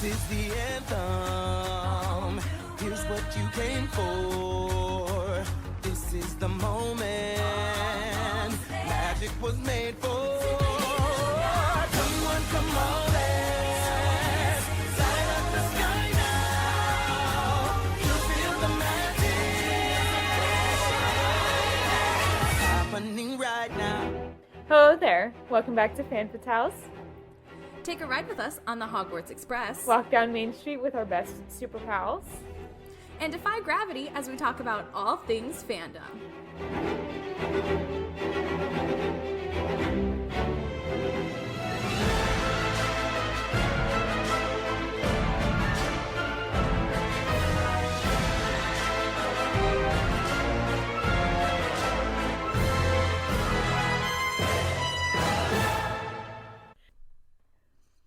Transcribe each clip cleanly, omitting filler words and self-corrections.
This is the anthem. Here's what you came for. This is the moment. Magic was made for. Come on, let's light up the sky now. You'll feel the magic happening right now. Hello there. Welcome back to Fan Fatales. Take a ride with us on the Hogwarts Express. Walk down Main Street with our best super pals. And defy gravity as we talk about all things fandom.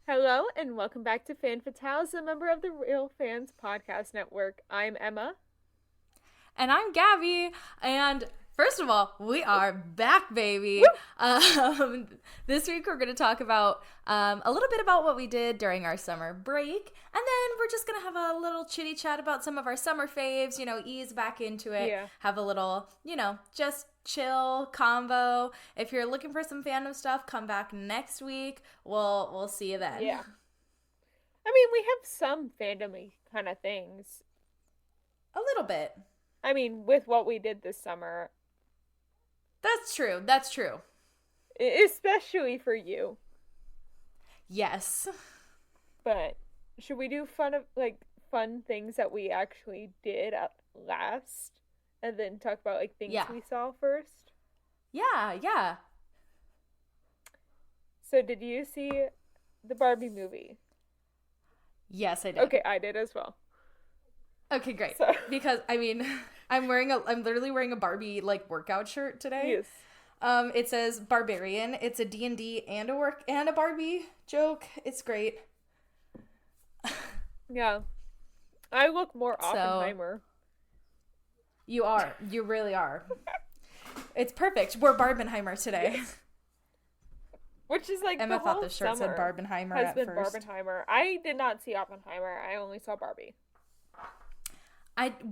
Hello, and welcome back to Fan Fatales, a member of the Real Fans Podcast Network. I'm Emma. And I'm Gabby. And first of all, we are back, baby. This week we're going to talk about a little bit about what we did during our summer break. And then we're just going to have a little chitty chat about some of our summer faves, ease back into it. Yeah. Have a little, just chill convo. If you're looking for some fandom stuff, come back next week. We'll see you then. Yeah. I mean, we have some fandom-y kind of things. A little bit. I mean, with what we did this summer. That's true. Especially for you. Yes. But should we do fun things that we actually did at last? And then talk about, things we saw first? Yeah. So, did you see the Barbie movie? Yes, I did. Okay, I did as well. Okay, great. So. Because, I'm literally wearing a Barbie, workout shirt today. Yes. It says Barbarian. It's a D&D and a Barbie joke. It's great. Yeah. I look more Oppenheimer. You are. You really are. It's perfect. We're Barbenheimer today. Yes. Which is Emma thought the shirt said Barbenheimer at first. Barbenheimer. I did not see Oppenheimer. I only saw Barbie.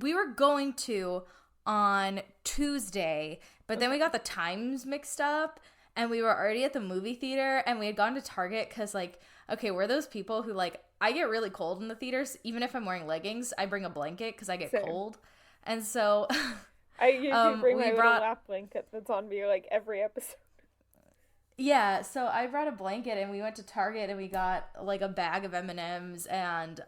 We were going to on Tuesday, but then we got the times mixed up, and we were already at the movie theater, and we had gone to Target because, we're those people who, I get really cold in the theaters. Even if I'm wearing leggings, I bring a blanket because I get cold. And so I usually bring my little lap blanket that's on me every episode. Yeah, so I brought a blanket and we went to Target and we got a bag of M&Ms and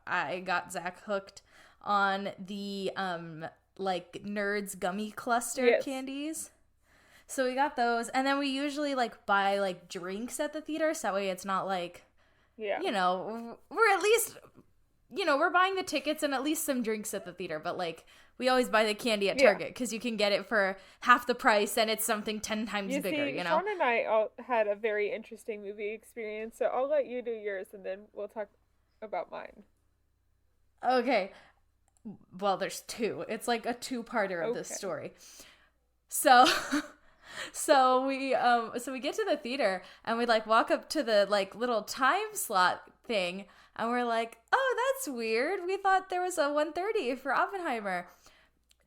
I got Zach hooked on the Nerds gummy cluster candies. So we got those, and then we usually buy drinks at the theater so that way it's not we're at least we're buying the tickets and at least some drinks at the theater, but we always buy the candy at Target because you can get it for half the price and it's something 10 times bigger, Sean and I all had a very interesting movie experience, so I'll let you do yours and then we'll talk about mine. Okay. Well, there's two. It's a two-parter of this story. So we get to the theater and we walk up to the little time slot thing. And we're oh, that's weird. We thought there was a 1:30 for Oppenheimer.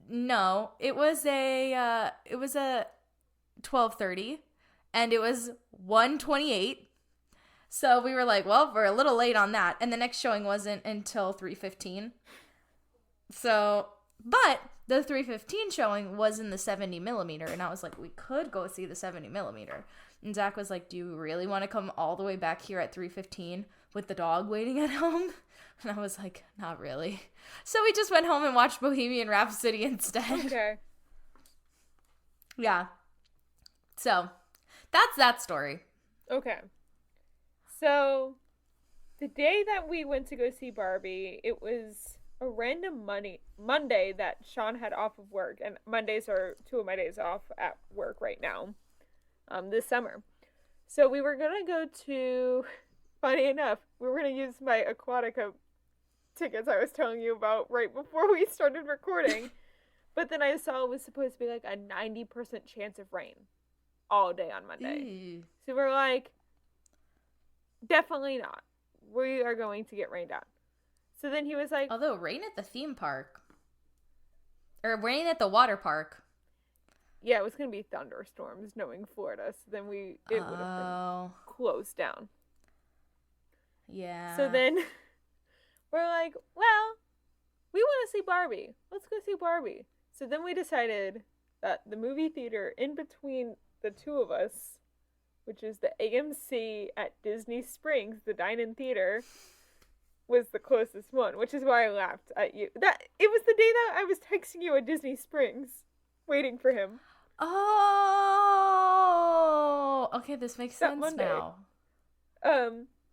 No, it was a 12:30, and it was 1:28. So we were well, we're a little late on that. And the next showing wasn't until 3:15. So, but the 3:15 showing was in the 70 millimeter, and I was we could go see the 70 millimeter. And Zach was do you really want to come all the way back here at 3:15 with the dog waiting at home? And I was not really. So we just went home and watched Bohemian Rhapsody instead. Okay. Yeah. So that's that story. Okay. So the day that we went to go see Barbie, it was a random Monday that Sean had off of work, and Mondays are two of my days off at work right now, this summer. So we were gonna go to, funny enough, we were gonna use my Aquatica tickets I was telling you about right before we started recording, but then I saw it was supposed to be a 90% chance of rain all day on Monday. So we're definitely not. we are going to get rained on. So then he was like, Although rain at the theme park, or rain at the water park. yeah, it was going to be thunderstorms knowing Florida. So then it would have been closed down. Yeah. So then we're like, well, we want to see Barbie. Let's go see Barbie. So then we decided that the movie theater in between the two of us, which is the AMC at Disney Springs, the dine-in theater, was the closest one, which is why I laughed at you. That it was the day that I was texting you at Disney Springs, waiting for him. Oh, okay, this makes That sense Monday. now.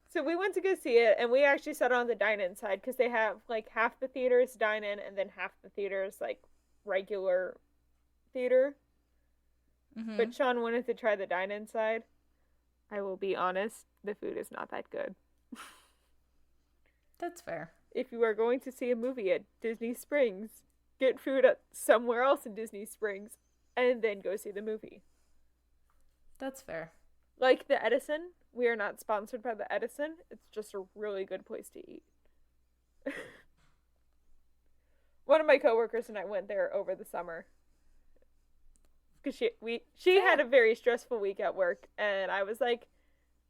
So we went to go see it, and we actually sat on the dine-in side because they have like half the theaters dine-in, and then half the theaters like regular theater. Mm-hmm. But Sean wanted to try the dine-in side. I will be honest, the food is not that good. That's fair. If you are going to see a movie at Disney Springs, get food at somewhere else in Disney Springs, and then go see the movie. That's fair. Like the Edison, we are not sponsored by the Edison. It's just a really good place to eat. One of my coworkers and I went there over the summer. Because she had a very stressful week at work, and I was like,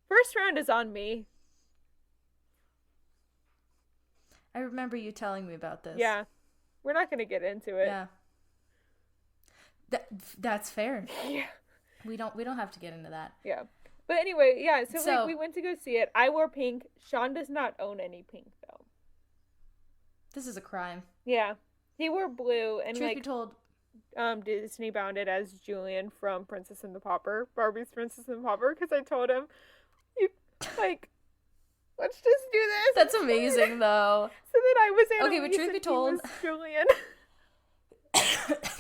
first round is on me. I remember you telling me about this. Yeah. We're not going to get into it. Yeah. That's fair. Yeah. We don't have to get into that. Yeah. But anyway, yeah, so like, So- we went to go see it. I wore pink. Sean does not own any pink, though. This is a crime. Yeah. He wore blue, and Truth be like, told, Disney bound it as Julian from Princess and the Pauper, Barbie's Princess and the Pauper, because I told him, like, let's just do this. that's amazing though. So then I was Okay, but truth be told- Julian.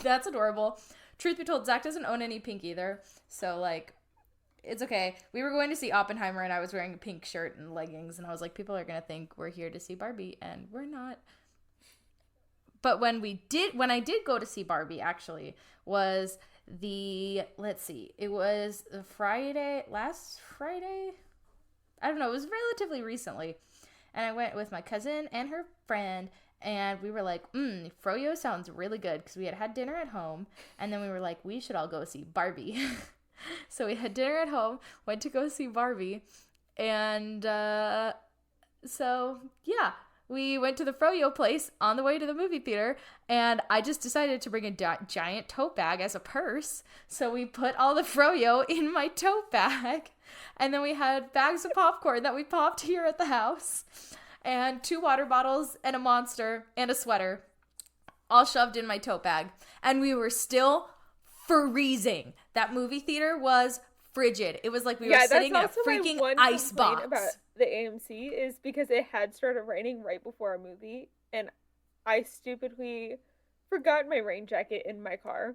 That's adorable. Truth be told, Zach doesn't own any pink either. So, like, it's okay. We were going to see Oppenheimer, and I was wearing a pink shirt and leggings, and I was like, people are going to think we're here to see Barbie, and we're not. But when I did go to see Barbie, actually, was it was last Friday? I don't know, it was relatively recently. And I went with my cousin and her friend, and we were like, Froyo sounds really good, because we had dinner at home, and then we were like, we should all go see Barbie. So we had dinner at home, went to go see Barbie, and so, yeah, we went to the Froyo place on the way to the movie theater, and I just decided to bring a giant tote bag as a purse, so we put all the Froyo in my tote bag, and then we had bags of popcorn that we popped here at the house, and 2 water bottles, and a Monster, and a sweater, all shoved in my tote bag, and we were still freezing. That movie theater was frigid. It was like we were sitting in a freaking ice box. About the AMC is because it had started raining right before our movie, and I stupidly forgot my rain jacket in my car.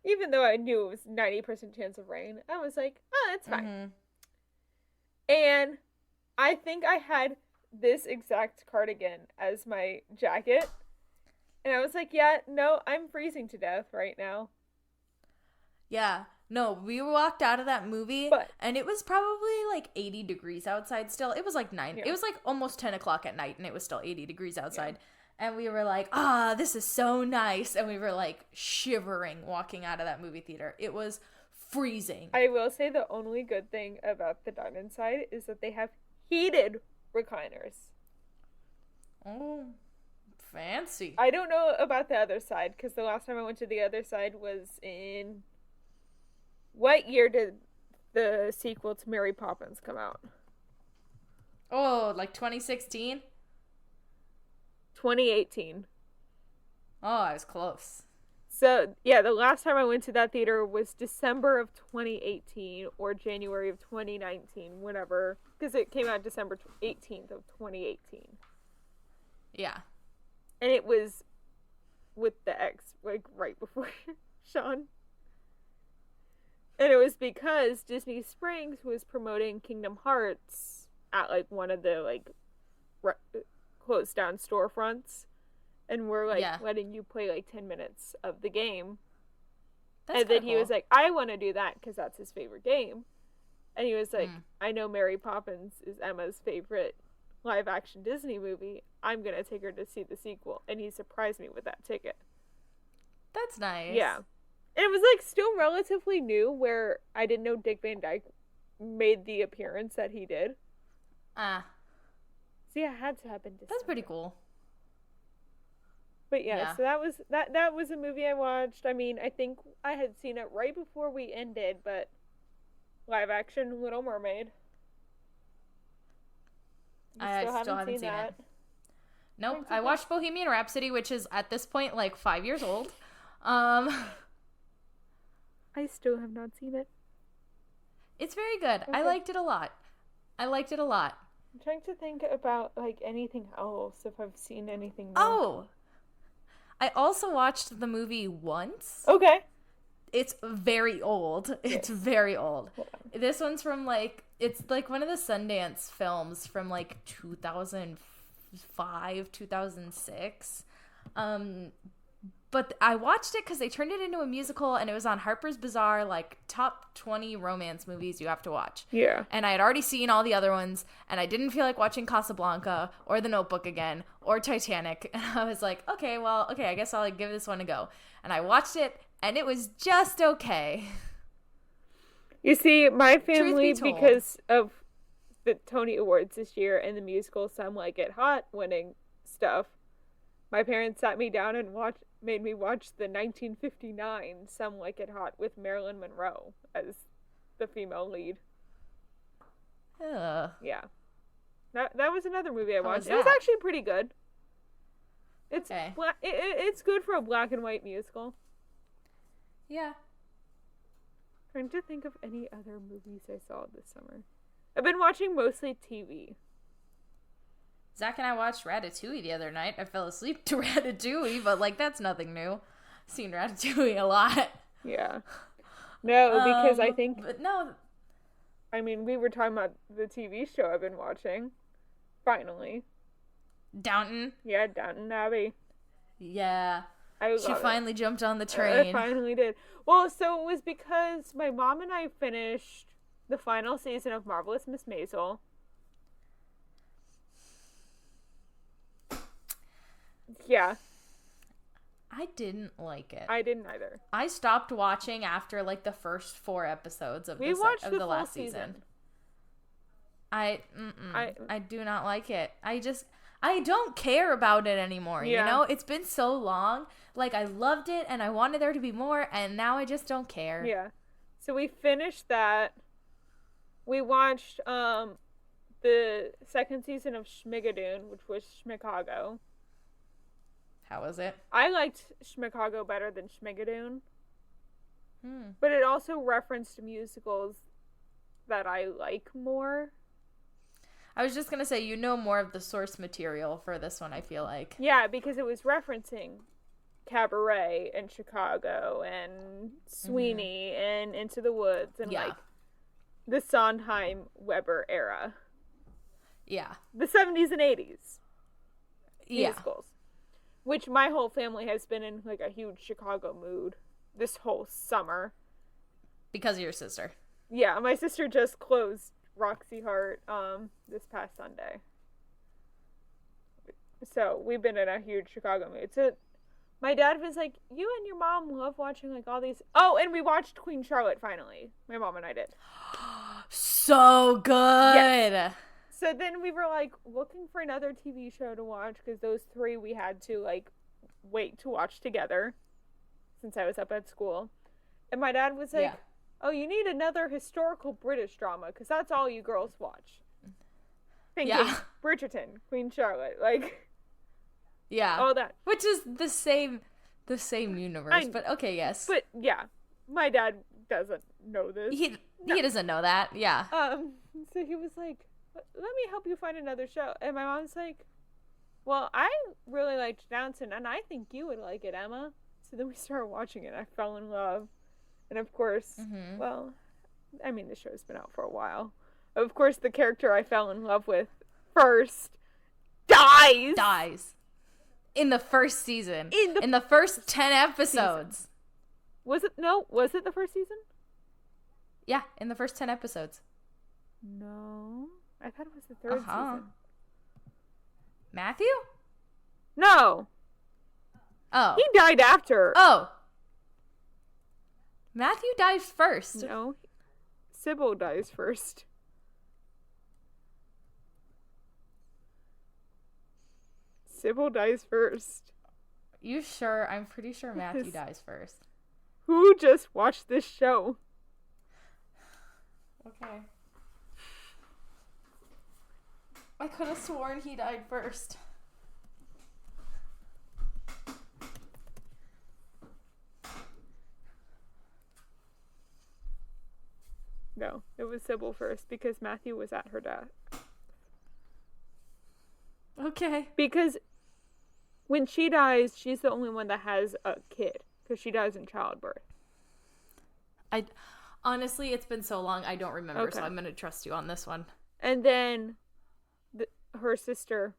Even though I knew it was 90% chance of rain, I was like, oh, it's fine. Mm-hmm. And I think I had this exact cardigan as my jacket. And I was like, yeah, no, I'm freezing to death right now. Yeah. No, we walked out of that movie, and it was probably like 80 degrees outside still. It was like 9. Yeah. It was like almost 10 o'clock at night, and it was still 80 degrees outside. Yeah. And we were like, this is so nice. And we were like shivering walking out of that movie theater. It was freezing. I will say the only good thing about the dine-in side is that they have heated recliners. Oh, fancy. I don't know about the other side, because the last time I went to the other side was in... What year did the sequel to Mary Poppins come out? Oh, like 2016? 2018. Oh, I was close. So, yeah, the last time I went to that theater was December of 2018 or January of 2019, whatever. Because it came out December 18th of 2018. Yeah. And it was with the ex, like, right before Sean. And it was because Disney Springs was promoting Kingdom Hearts at, like, one of the, like, closed down storefronts. And we're, like, letting you play, like, 10 minutes of the game. That's and then cool. he was like, I want to do that because that's his favorite game. And he was like, I know Mary Poppins is Emma's favorite live action Disney movie, I'm going to take her to see the sequel. And he surprised me with that ticket. That's nice. Yeah. And it was like still relatively new where I didn't know Dick Van Dyke made the appearance that he did. Ah. So yeah, it had to happen. That's pretty cool. But yeah, Yeah. so that was a movie I watched. I mean, I think I had seen it right before we ended, but live action Little Mermaid. I still haven't seen it. Nope. I watched Bohemian Rhapsody, which is at this point like 5 years old. I still have not seen it. It's very good. Okay. I liked it a lot. I'm trying to think about like anything else, if I've seen anything new. Oh! I also watched the movie once. Okay. It's very old. It's very old. This one's from like, it's like one of the Sundance films from like 2005, 2006. But I watched it because they turned it into a musical, and it was on Harper's Bazaar, like top 20 romance movies you have to watch. Yeah. And I had already seen all the other ones, and I didn't feel like watching Casablanca or The Notebook again or Titanic. And I was like, okay, I guess I'll like give this one a go. And I watched it, and it was just okay. You see, my family, Truth be told. because of the Tony Awards this year and the musical Some Like It Hot winning stuff, my parents sat me down and made me watch the 1959 Some Like It Hot with Marilyn Monroe as the female lead. Ugh. Yeah. That was another movie I How watched. was It was that? actually pretty good. It's Okay. it's good for a black and white musical. Yeah. Trying to think of any other movies I saw this summer. I've been watching mostly TV. Zach and I watched Ratatouille the other night. I fell asleep to Ratatouille, but like that's nothing new. I've seen Ratatouille a lot. Yeah. No, because I think, But no. I mean, we were talking about the TV show I've been watching. Finally. Downton. Yeah, Downton Abbey. Yeah. I She love it. finally jumped on the I train. finally did. Well, so it was because my mom and I finished the final season of Marvelous Miss Maisel. Yeah, I didn't like it. I didn't either. I stopped watching after like the first 4 episodes of We the, watched of the the full last season. season. I I do not like it. I don't care about it anymore, Yeah. you know? It's been so long. Like, I loved it, and I wanted there to be more, and now I just don't care. Yeah. So we finished that. We watched the second season of Schmigadoon, which was Schmicago. How was it? I liked Schmicago better than Schmigadoon, Hmm. but it also referenced musicals that I like more. I was just going to say, you know more of the source material for this one, I feel like. Yeah, because it was referencing Cabaret and Chicago and Sweeney and Into the Woods and Yeah. like the Sondheim Weber era, Yeah. the 70s and 80s Yeah. musicals, which my whole family has been in like a huge Chicago mood this whole summer. Because of your sister. Yeah, my sister just closed Roxy Hart this past Sunday. So we've been in a huge Chicago mood. So my dad was like, you and your mom love watching like all these. Oh, and we watched Queen Charlotte finally. My mom and I did. So good. Yes. So then we were like looking for another TV show to watch because those 3 we had to like wait to watch together since I was up at school. And my dad was like, Yeah. oh, you need another historical British drama because that's all you girls watch. Thinking Yeah. Bridgerton, Queen Charlotte, like Yeah. all that. Which is the same universe, but okay, yes. But yeah, my dad doesn't know this. he doesn't know that. Yeah. So he was like, let me help you find another show. And my mom's like, well, I really liked Downton, and I think you would like it, Emma. So then we started watching it. I fell in love. And of course, well, I mean, the show's been out for a while. Of course, the character I fell in love with first dies. In the first season. In the first 10 episodes. Was it the first season? Yeah, in the first 10 episodes. No. I thought it was the third season. Matthew? No, Oh. he died after. Oh. Matthew dies first. No, Sybil dies first. Sybil dies first. You sure? I'm pretty sure Matthew dies first. Who just watched this show? Okay. I could have sworn he died first. No, it was Sybil first because Matthew was at her death. Okay. Because when she dies, she's the only one that has a kid because she dies in childbirth. Honestly, it's been so long, I don't remember, Okay. so I'm going to trust you on this one. And then her sister,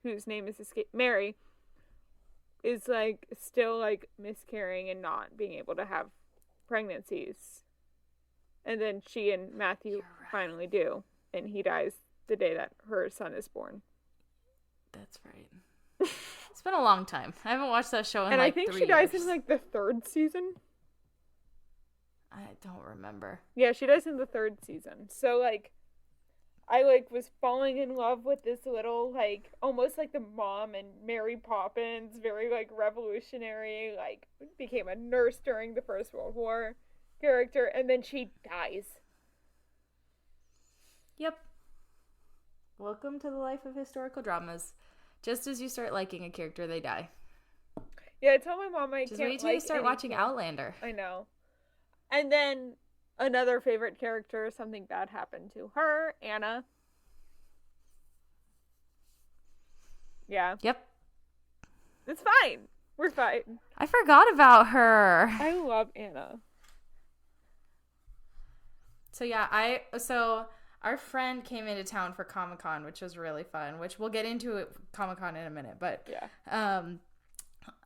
whose name is Mary, is like still like miscarrying and not being able to have pregnancies. And then she and Matthew finally do, and he dies the day that her son is born. That's right. It's been a long time. I haven't watched that show in And like I think 3 she dies years. in like the 3rd season. I don't remember. Yeah, she dies in the 3rd season. So like I like was falling in love with this little like almost like the mom and Mary Poppins, very like revolutionary, like became a nurse during the First World War character, and then she dies. Yep. Welcome to the life of historical dramas. Just as you start liking a character, they die. Yeah, I told my mom I Just can't wait till you like start watching anything. Outlander. I know. And then another favorite character, something bad happened to her, Anna. Yeah. Yep. It's fine. We're fine. I forgot about her. I love Anna. So yeah, our friend came into town for Comic-Con, which was really fun, which we'll get into Comic-Con in a minute, but Yeah.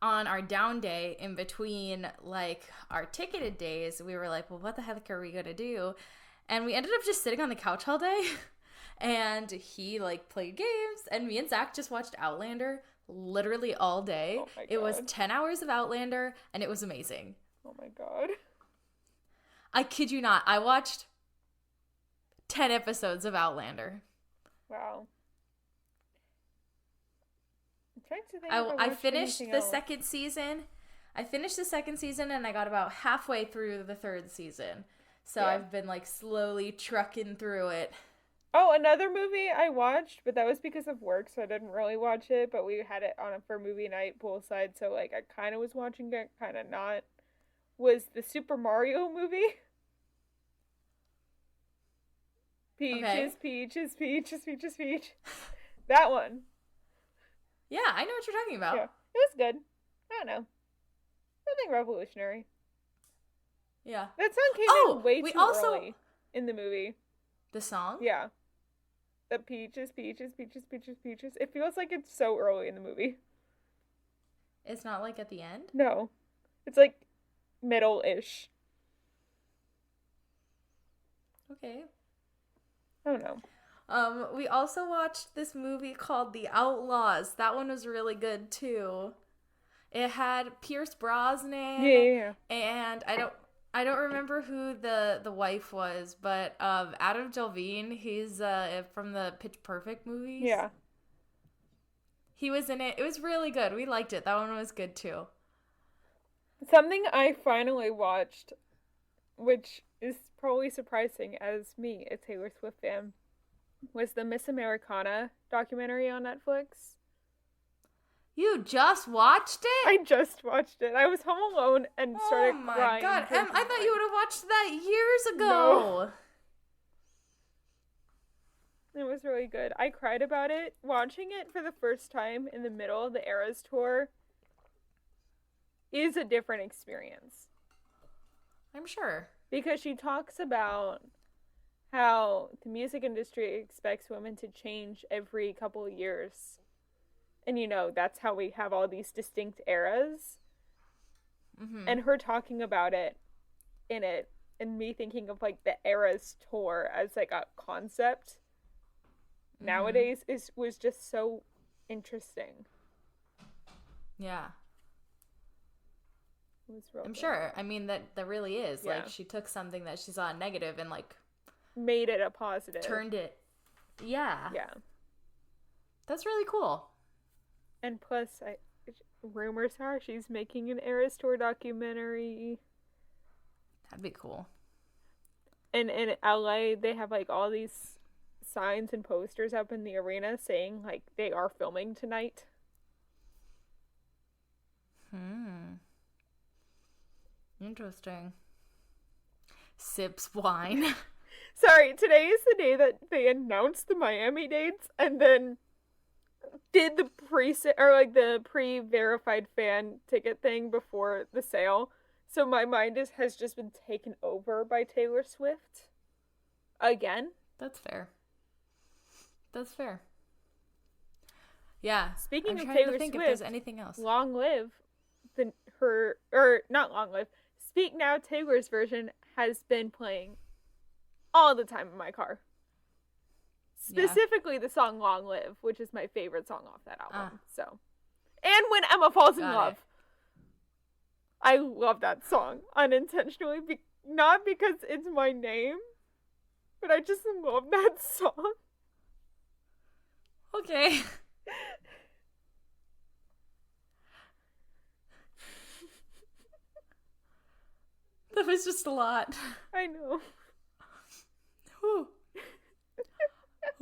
on our down day in between like our ticketed days, we were like, well, what the heck are we gonna do? And we ended up just sitting on the couch all day. And he like played games, and me and Zach just watched Outlander literally all day. Oh my It was God. 10 hours of Outlander, and it was amazing. Oh my god. I kid you not, I watched 10 episodes of Outlander. Wow. I'm trying to think. I watched finished anything the else. second season. I finished the second season, and I got about halfway through the third season. So Yeah. I've been like slowly trucking through it. Oh, another movie I watched, but that was because of work, so I didn't really watch it. But we had it on for movie night poolside, so like I kind of was watching it, kind of not. Was the Super Mario movie? Peaches, Okay. peaches, peaches, peaches, peach. That one. Yeah, I know what you're talking about. Yeah, it was good. I don't know. Nothing revolutionary. Yeah. That song came in way we too also- early in the movie. The song? Yeah. The peaches, peaches, peaches, peaches, peaches. It feels like it's so early in the movie. It's not like at the end? No. It's like middle-ish. Okay. I don't know. We also watched this movie called The Outlaws. That one was really good too. It had Pierce Brosnan. Yeah. And I don't remember who the wife was, but Adam Delvine, he's from the Pitch Perfect movies. Yeah. He was in it. It was really good. We liked it. That one was good too. Something I finally watched, which is probably surprising as me, a Taylor Swift fan, was the Miss Americana documentary on Netflix. You just watched it? I just watched it. I was home alone and started Oh my crying. god. thinking I thought you would have watched that years ago. No. It was really good. I cried about it. Watching it for the first time in the middle of the Eras tour is a different experience. I'm sure. Because she talks about how the music industry expects women to change every couple of years. And that's how we have all these distinct eras. Mm-hmm. And her talking about it in it, and me thinking of like the Eras tour as like a concept nowadays was just so interesting. Yeah. It was real I'm good. sure. I mean, that really is. Yeah. Like, she took something that she saw negative and, like, Made it a positive. turned it. Yeah. Yeah. That's really cool. And plus, rumors are she's making an Eras Tour documentary. That'd be cool. And in LA, they have, like, all these signs and posters up in the arena saying, like, they are filming tonight. Interesting. Sips wine. Sorry, today is the day that they announced the Miami dates and then did the pre-verified fan ticket thing before the sale. So my mind has just been taken over by Taylor Swift. Again. That's fair. Yeah. Speaking I'm of trying Taylor to think Swift, if there's anything else. Long Live, not Long Live, Speak Now Taylor's version has been playing all the time in my car. Specifically the song Long Live, which is my favorite song off that album. So, and When Emma Falls in Love. I love that song unintentionally, not because it's my name, but I just love that song. Okay. That was just a lot. I know. Whew.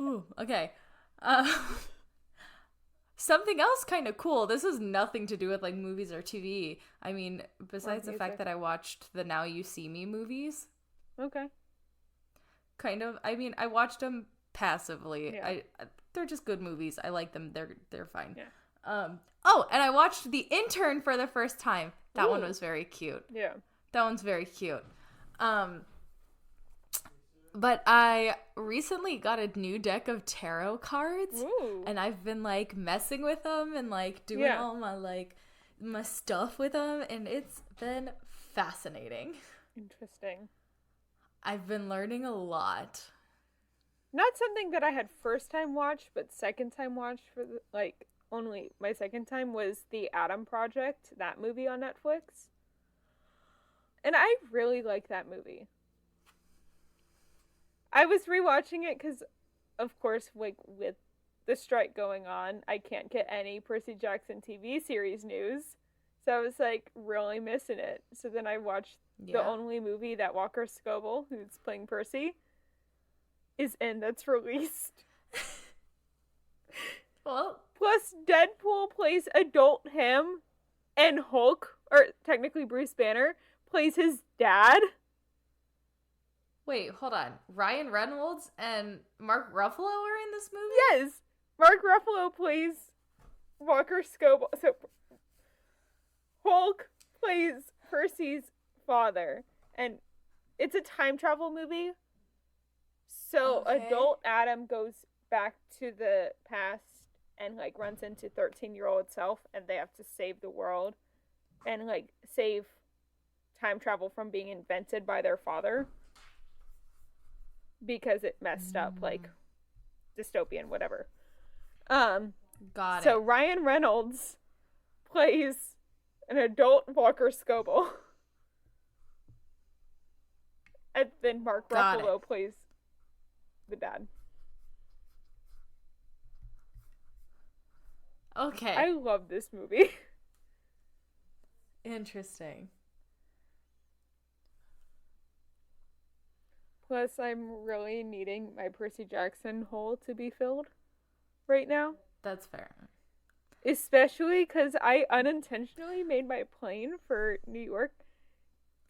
Ooh, okay. Something else kind of cool. This has nothing to do with like movies or TV. I mean, besides the fact that I watched the Now You See Me movies. Okay. Kind of. I mean, I watched them passively. Yeah. They're just good movies. I like them. They're fine. Yeah. Oh, and I watched The Intern for the first time. That one was very cute. Yeah. That one's very cute. But I recently got a new deck of tarot cards. Ooh. And I've been like messing with them and like doing all my stuff with them, and it's been fascinating. Interesting. I've been learning a lot. Not something that I had first time watched, but second time watched only my second time was The Adam Project, that movie on Netflix. And I really like that movie. I was rewatching it because, of course, like with the strike going on, I can't get any Percy Jackson TV series news. So I was like really missing it. So then I watched the only movie that Walker Scobell, who's playing Percy, is in that's released. Well, plus Deadpool plays adult him, and Hulk, or technically Bruce Banner, plays his dad. wait, hold on. Ryan Reynolds and Mark Ruffalo are in this movie? Yes! Mark Ruffalo plays Walker Scobell. So Hulk plays Percy's father. And it's a time travel movie. So adult Adam goes back to the past and like runs into 13-year-old self, and they have to save the world and like save time travel from being invented by their father because it messed up, like dystopian, whatever. Got it. So Ryan Reynolds plays an adult Walker Scobell. And then Mark Ruffalo plays the dad. Okay. I love this movie. Interesting. Plus, I'm really needing my Percy Jackson hole to be filled right now. That's fair. Especially because I unintentionally made my plane for New York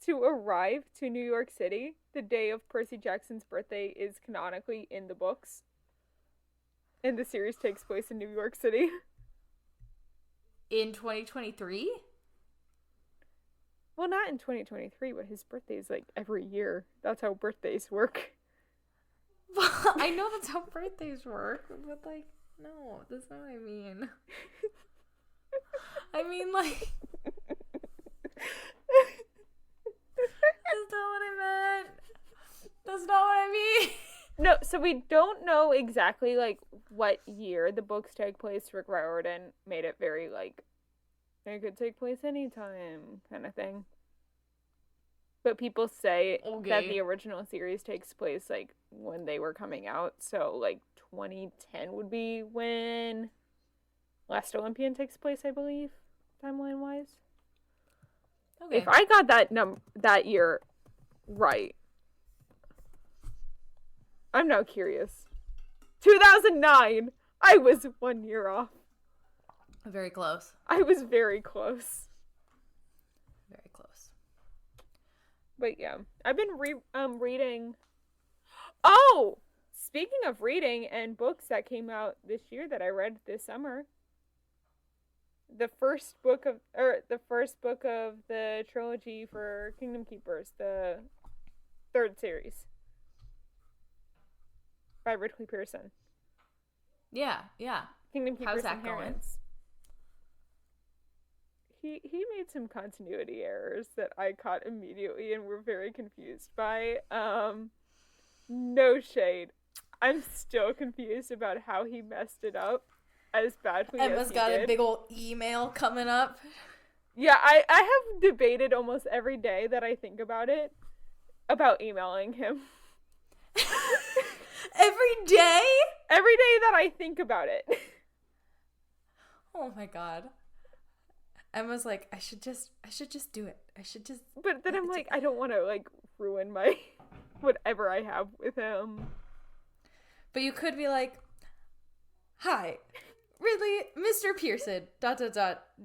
to arrive to New York City the day of Percy Jackson's birthday is canonically in the books. And the series takes place in New York City. In 2023? Well, not in 2023, but his birthday is like every year. That's how birthdays work. I know that's how birthdays work, but like, no, that's not what I mean. I mean, like, that's not what I meant. That's not what I mean. No, so we don't know exactly, like, what year the books take place. Rick Riordan made it very, like, it could take place anytime kind of thing. But people say that the original series takes place, like, when they were coming out. So, like, 2010 would be when Last Olympian takes place, I believe, timeline-wise. Okay. If I got that year right, I'm now curious. 2009! I was 1 year off. Very close. I was very close. Very close. But yeah, I've been reading. Oh! Speaking of reading and books that came out this year that I read this summer. The first book of the trilogy for Kingdom Keepers, the third series. By Ridley Pearson. Yeah. Kingdom Keepers How's that Inheritance. He made some continuity errors that I caught immediately and were very confused by. No shade. I'm still confused about how he messed it up as badly as he did. Emma's got a big old email coming up. Yeah, I have debated almost every day that I think about it, about emailing him. Every day? Every day that I think about it. Oh my god. Emma's like, I should just do it. But then I'm like, I don't want to, like, ruin my whatever I have with him. But you could be like, hi, Ridley, Mr. Pearson, ...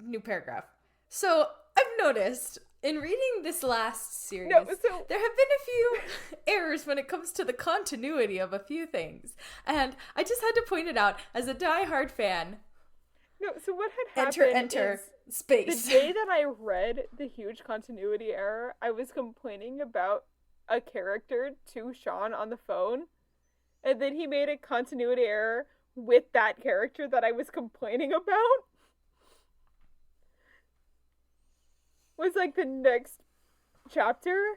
new paragraph. So, I've noticed, in reading this last series, there have been a few errors when it comes to the continuity of a few things. And I just had to point it out as a diehard fan. No, so what had happened Enter, is space. the day that I read the huge continuity error, I was complaining about a character to Sean on the phone. And then he made a continuity error with that character that I was complaining about. Was like the next chapter.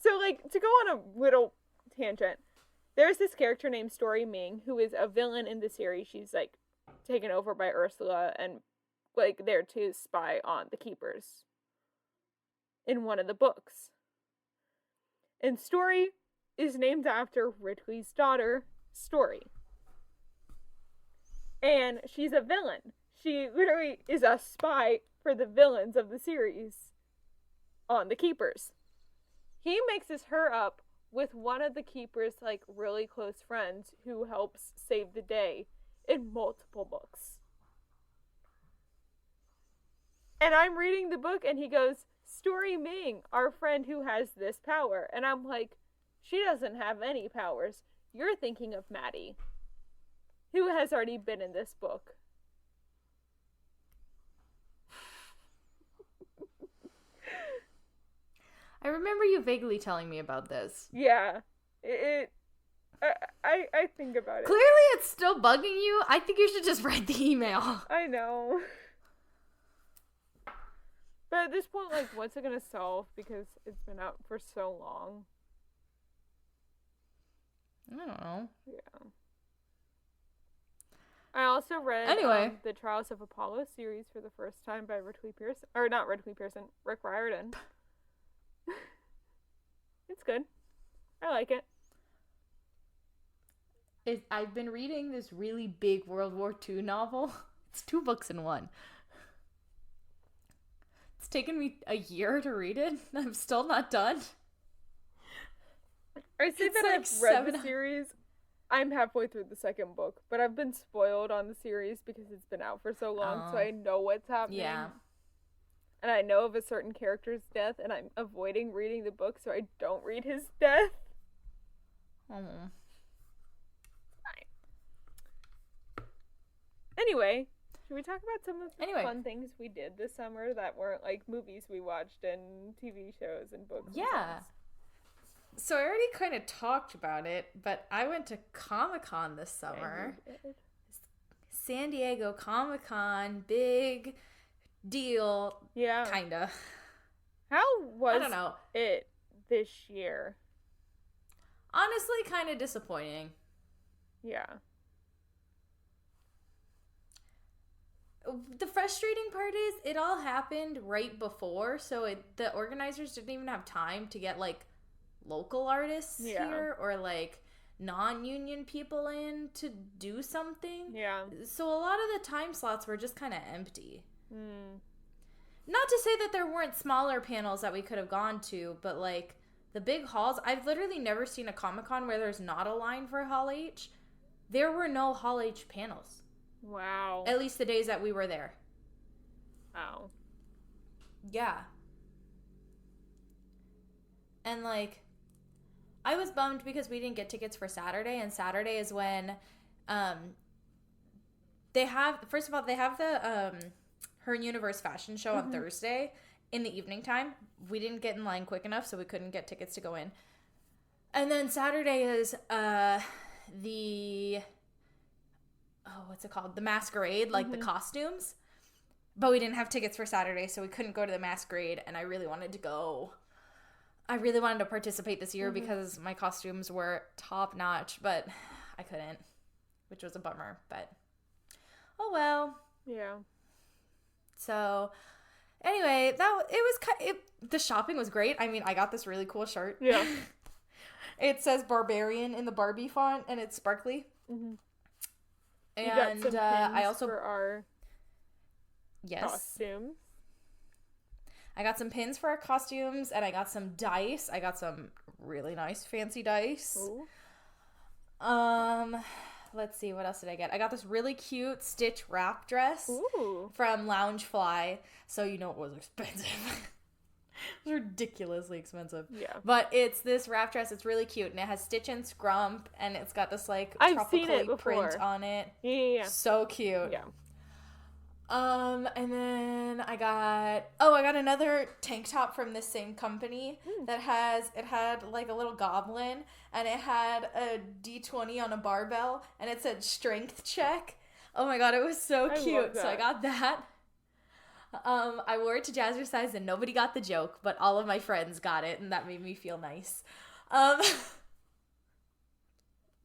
So, like, to go on a little tangent, there's this character named Story Ming who is a villain in the series. She's, like, taken over by Ursula and, like, there to spy on the Keepers in one of the books. And Story is named after Ridley's daughter, Story. And she's a villain. She literally is a spy for the villains of the series on the Keepers. He mixes her up with one of the Keepers' like really close friends who helps save the day in multiple books. And I'm reading the book and he goes, Story Ming, our friend who has this power. And I'm like, she doesn't have any powers. You're thinking of Maddie, who has already been in this book. I remember you vaguely telling me about this. Yeah. I think about it. Clearly it's still bugging you. I think you should just write the email. I know. But at this point, like, what's it gonna solve? Because it's been out for so long. I don't know. Yeah. I also read the Trials of Apollo series for the first time by Ridley Pearson. Or not Ridley Pearson, Rick Riordan. It's good. I like it. I've been reading this really big World War II novel. It's 2 books in one. It's taken me a year to read it. I'm still not done. I say that like I've read the series. I'm halfway through the second book, but I've been spoiled on the series because it's been out for so long, so I know what's happening. Yeah. And I know of a certain character's death, and I'm avoiding reading the book so I don't read his death. Oh. Anyway, should we talk about some of the fun things we did this summer that weren't like movies we watched and TV shows and books? Yeah. And songs? So I already kind of talked about it, but I went to Comic-Con this summer. San Diego Comic-Con, big deal. Yeah. Kinda. How was it this year? honestly kind of disappointing. Yeah. The frustrating part is it all happened right before, so the organizers didn't even have time to get like local artists here or like non-union people in to do something. Yeah. So a lot of the time slots were just kind of empty. Mm. Not to say that there weren't smaller panels that we could have gone to, but like the big halls, I've literally never seen a Comic-Con where there's not a line for Hall H. There were no Hall H panels. Wow. At least the days that we were there. Wow. Yeah. And like, I was bummed because we didn't get tickets for Saturday, and Saturday is when they have, first of all, they have the Her Universe fashion show on Thursday in the evening time. We didn't get in line quick enough, so we couldn't get tickets to go in. And then Saturday is what's it called? The masquerade, like the costumes. But we didn't have tickets for Saturday, so we couldn't go to the masquerade, and I really wanted to go. I really wanted to participate this year because my costumes were top notch, but I couldn't, which was a bummer, but oh well. Yeah. So anyway, the shopping was great. I mean, I got this really cool shirt. Yeah. It says Barbarian in the Barbie font, and it's sparkly. Mm-hmm. And you got some pins I also for our yes, costumes. I got some pins for our costumes, and I got some dice. I got some really nice fancy dice. Ooh. Let's see, what else did I get? I got this really cute Stitch wrap dress from Loungefly, so you know it was expensive. It was ridiculously expensive. Yeah. But it's this wrap dress. It's really cute, and it has Stitch and Scrump, and it's got this like I've seen it tropical before. print on it. Yeah. So cute. Yeah. And then I got another tank top from this same company that had like a little goblin, and it had a D20 on a barbell, and it said strength check. Oh my god, it was so cute. So I got that. I wore it to Jazzercise and nobody got the joke, but all of my friends got it, and that made me feel nice.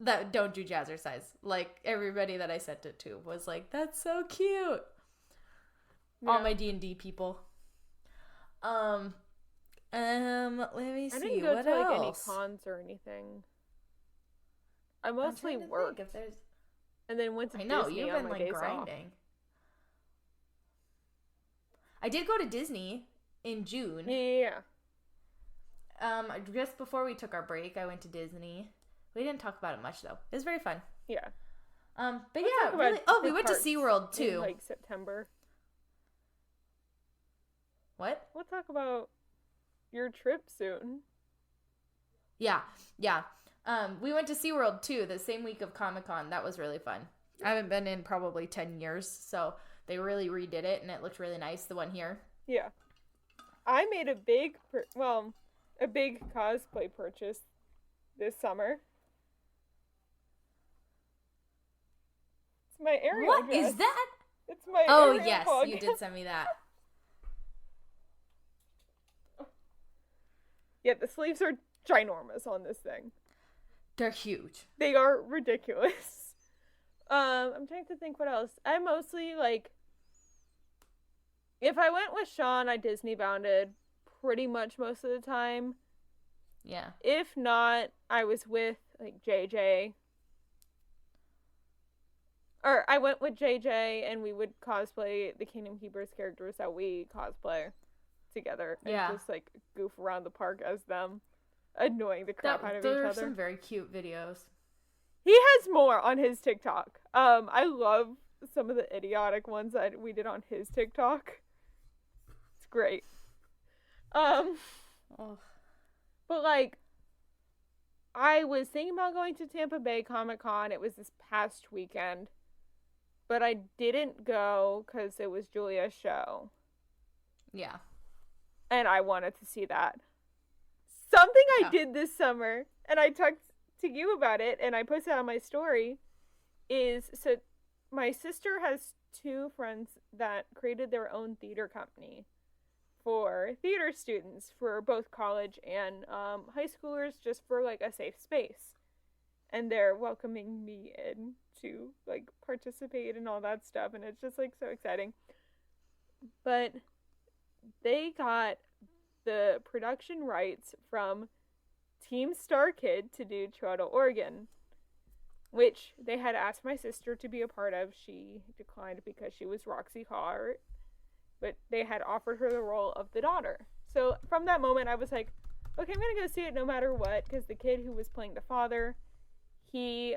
That don't do Jazzercise. Like everybody that I sent it to was like, "That's so cute." Yeah. All my D&D people. Let me see. I didn't go what to else? like any cons or anything. I mostly worked. If there's... And then went to I know, Disney you've on been my like days grinding. I did go to Disney in June. Yeah. Just before we took our break, I went to Disney. We didn't talk about it much though. It was very fun. Yeah. But We'll yeah, talk really. about Oh, we the went to parks SeaWorld too. in, like September. What? We'll talk about your trip soon. Yeah. We went to SeaWorld too the same week of Comic-Con. That was really fun. I haven't been in probably 10 years, so they really redid it and it looked really nice, the one here. Yeah. I made a big cosplay purchase this summer. It's my Ariel What dress. is that? It's my Oh, Ariel yes, hug. you did send me that. Yeah, the sleeves are ginormous on this thing. They're huge. They are ridiculous. I'm trying to think what else. I mostly, like, if I went with Sean, I Disney bounded pretty much most of the time. Yeah. If not, I was with, like, JJ. Or I went with JJ and we would cosplay the Kingdom Keepers characters that we cosplay together. And just, like, goof around the park as them, annoying the crap out of each other. There are some very cute videos. He has more on his TikTok. I love some of the idiotic ones that we did on his TikTok. It's great. But like, I was thinking about going to Tampa Bay Comic-Con. It was this past weekend. But I didn't go because it was Julia's show. Yeah. And I wanted to see that. Something I did this summer, and I talked to you about it, and I posted on my story, is, so my sister has two friends that created their own theater company for theater students, for both college and high schoolers, just for like a safe space. And they're welcoming me in to like participate and all that stuff, and it's just like so exciting. But they got the production rights from Team Star Kid to do Toronto, Oregon, which they had asked my sister to be a part of. She declined because she was Roxy Hart, but they had offered her the role of the daughter. So from that moment, I was like, okay, I'm gonna go see it no matter what, because the kid who was playing the father, he,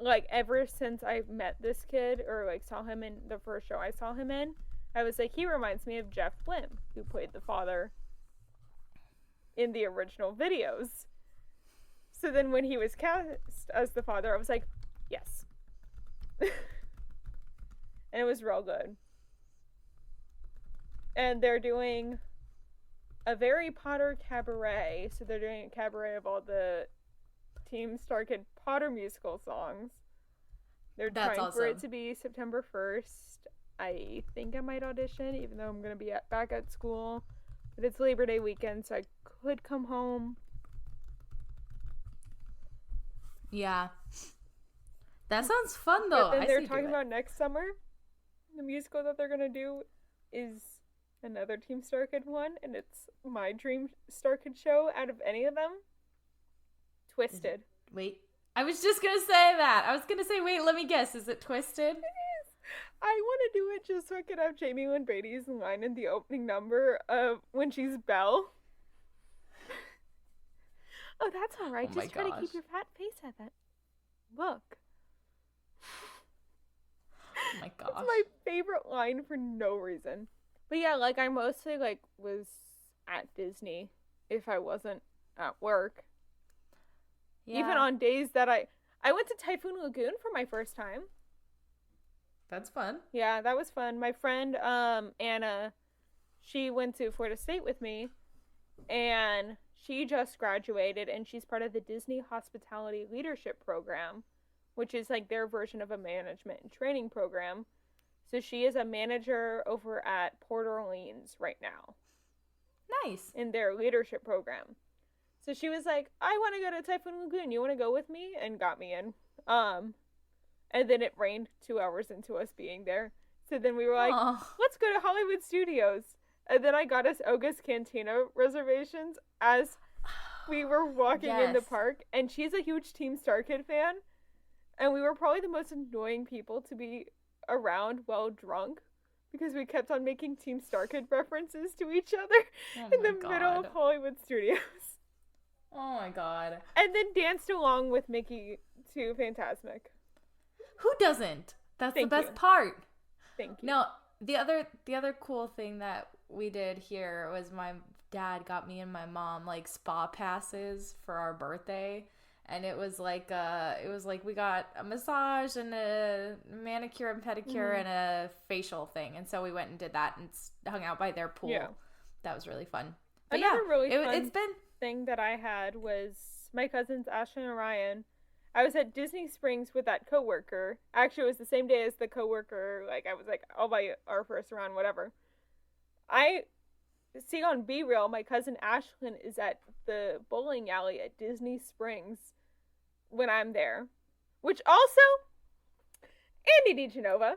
like, ever since I met this kid, or, like, saw him in the first show I saw him in, I was like, he reminds me of Jeff Blim, who played the father in the original videos. So then when he was cast as the father, I was like, yes. And it was real good. And they're doing a very Potter cabaret. So they're doing a cabaret of all the Team Star Kid Potter musical songs. They're That's trying for awesome. it to be September 1st. I think I might audition, even though I'm going to be back at school. But it's Labor Day weekend, so I could come home. Yeah. That sounds fun, though. But then I they're see talking do it. about next summer. The musical that they're going to do is another Team Star Kid one, and it's my dream Star Kid show out of any of them. Twisted. Wait. I was just going to say that. I was going to say, wait, let me guess. Is it Twisted? I want to do it just so I could have Jamie Lynn Beatty's line in the opening number of when she's Belle. Oh, that's all right. Oh my Just try to gosh. keep your fat face at that. Look. Oh my gosh. It's my favorite line for no reason. But yeah, like I mostly like was at Disney if I wasn't at work. Yeah. Even on days that I went to Typhoon Lagoon for my first time. That's fun. Yeah, that was fun. My friend Anna, she went to Florida State with me, and she just graduated, and she's part of the Disney Hospitality Leadership Program, which is like their version of a management and training program. So she is a manager over at Port Orleans right now Nice. in their leadership program. So she was like, I want to go to Typhoon Lagoon. You want to go with me? And got me in. And then it rained 2 hours into us being there. So then we were like, Aw. let's go to Hollywood Studios. And then I got us Oga's Cantina reservations as we were walking in the Yes. park. And she's a huge Team Star Kid fan. And we were probably the most annoying people to be around while drunk, because we kept on making Team Star Kid references to each other Oh in my the middle of God. Hollywood Studios. Oh my god. And then danced along with Mickey to Fantasmic. Who doesn't? That's Thank the best you. part. Thank you. No, the other cool thing that we did here was my dad got me and my mom like spa passes for our birthday, and it was like we got a massage and a manicure and pedicure and a facial thing, and so we went and did that and hung out by their pool. Yeah. That was really fun. But Another yeah, really fun it's been thing that I had was my cousins Ashley and Ryan. I was at Disney Springs with that coworker. Actually, it was the same day as the coworker. Like, I was like, I'll buy our first round, whatever. I see on B Reel, my cousin Ashlyn is at the bowling alley at Disney Springs when I'm there. Which also, Andy DiGenova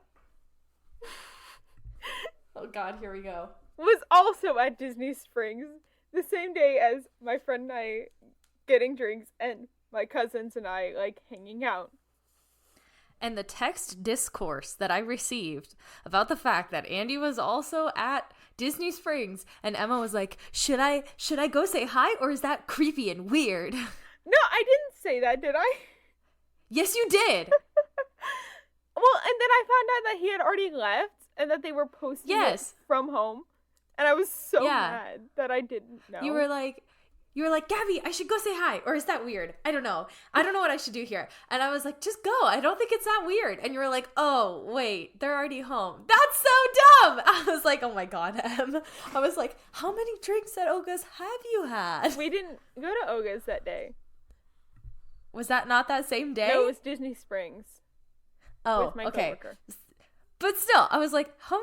oh god, here we go. was also at Disney Springs the same day as my friend and I getting drinks and my cousins and I like hanging out. And the text discourse that I received about the fact that Andy was also at Disney Springs, and Emma was like, should I go say hi, or is that creepy and weird? No, I didn't say that, did I? Yes, you did. Well, and then I found out that he had already left and that they were posting Yes. it from home. And I was so Yeah. mad that I didn't know. You were like, Gabby, I should go say hi. Or is that weird? I don't know. I don't know what I should do here. And I was like, just go. I don't think it's that weird. And you were like, oh, wait, they're already home. That's so dumb. I was like, oh my God, Em. I was like, how many drinks at Oga's have you had? We didn't go to Oga's that day. Was that not that same day? No, it was Disney Springs oh, with my okay. coworker. But still, I was like, how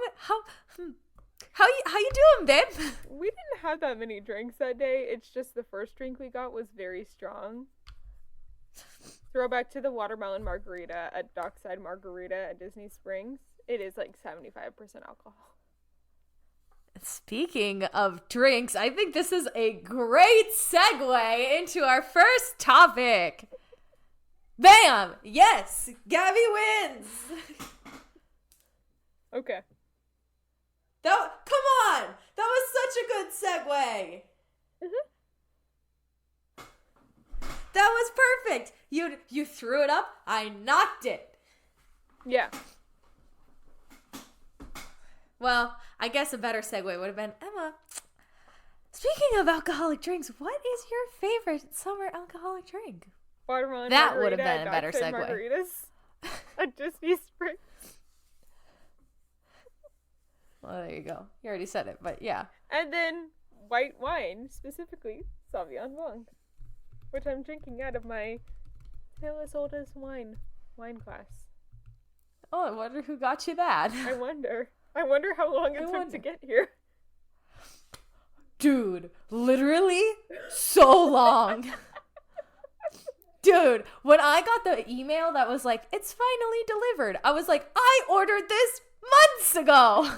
you doing, babe? We didn't have that many drinks that day. It's just the first drink we got was very strong. Throwback to the watermelon margarita at Dockside Margarita at Disney Springs. It is like 75% alcohol. Speaking of drinks, I think this is a great segue into our first topic. Bam! Yes! Gabby wins! Okay. Come on! That was such a good segue! That was perfect! You threw it up, I knocked it! Yeah. Well, I guess a better segue would have been, Emma, speaking of alcoholic drinks, what is your favorite summer alcoholic drink? Watermelon That would margarita have been a at better Dockside segue. Margaritas at Disney Springs. Well, there you go. You already said it, but yeah. And then white wine, specifically Sauvignon Blanc, which I'm drinking out of my tale as old as wine glass. Oh, I wonder who got you that. I wonder how long it took to get here. Dude, literally so long. Dude, when I got the email that was like, it's finally delivered, I was like, I ordered this months ago.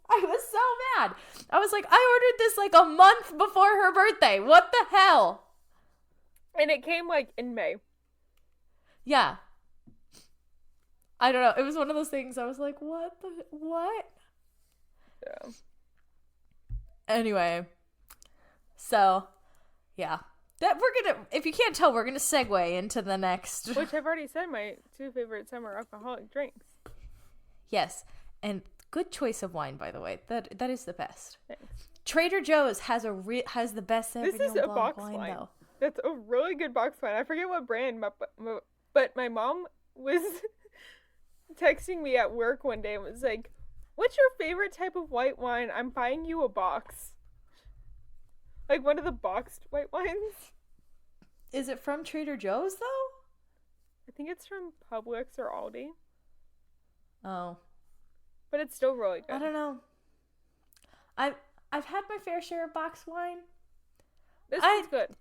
I was so mad. I was like, I ordered this like a month before her birthday. What the hell? And it came like in May. Yeah. I don't know. It was one of those things I was like, what? Yeah. Anyway. So, yeah. That if you can't tell, we're gonna segue into the next. Which I've already said my two favorite summer alcoholic drinks. Yes. And good choice of wine, by the way. That is the best. Thanks. Trader Joe's has the best Sauvignon This is a Blanc box wine, wine. though. That's a really good box wine. I forget what brand, but my mom was texting me at work one day and was like, "What's your favorite type of white wine? I'm buying you a box." Like one of the boxed white wines. Is it from Trader Joe's, though? I think it's from Publix or Aldi. Oh. But it's still really good. I don't know. I've had my fair share of box wine. This one's good.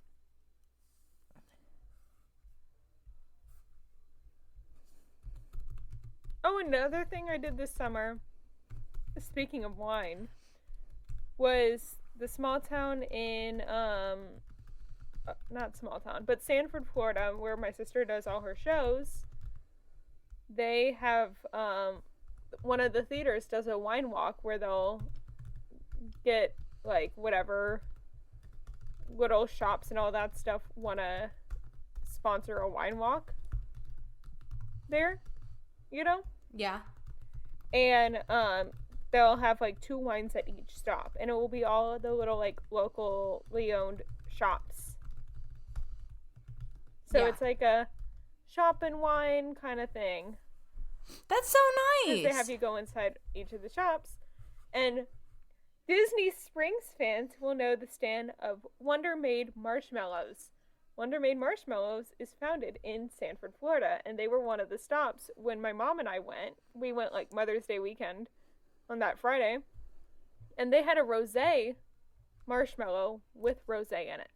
Oh, another thing I did this summer, speaking of wine, was the small town in, not small town, but Sanford, Florida, where my sister does all her shows. They have, one of the theaters does a wine walk where they'll get, like, whatever little shops and all that stuff want to sponsor a wine walk there, you know? Yeah. And they'll have like 2 wines at each stop, and it will be all the little like locally owned shops. So Yeah. it's like a shop and wine kind of thing. That's so nice. They have you go inside each of the shops, and Disney Springs fans will know the stand of Wonder Made Marshmallows. Wonder Made Marshmallows is founded in Sanford, Florida, and they were one of the stops when my mom and I went. We went like Mother's Day weekend on that Friday, and they had a rosé marshmallow with rosé in it.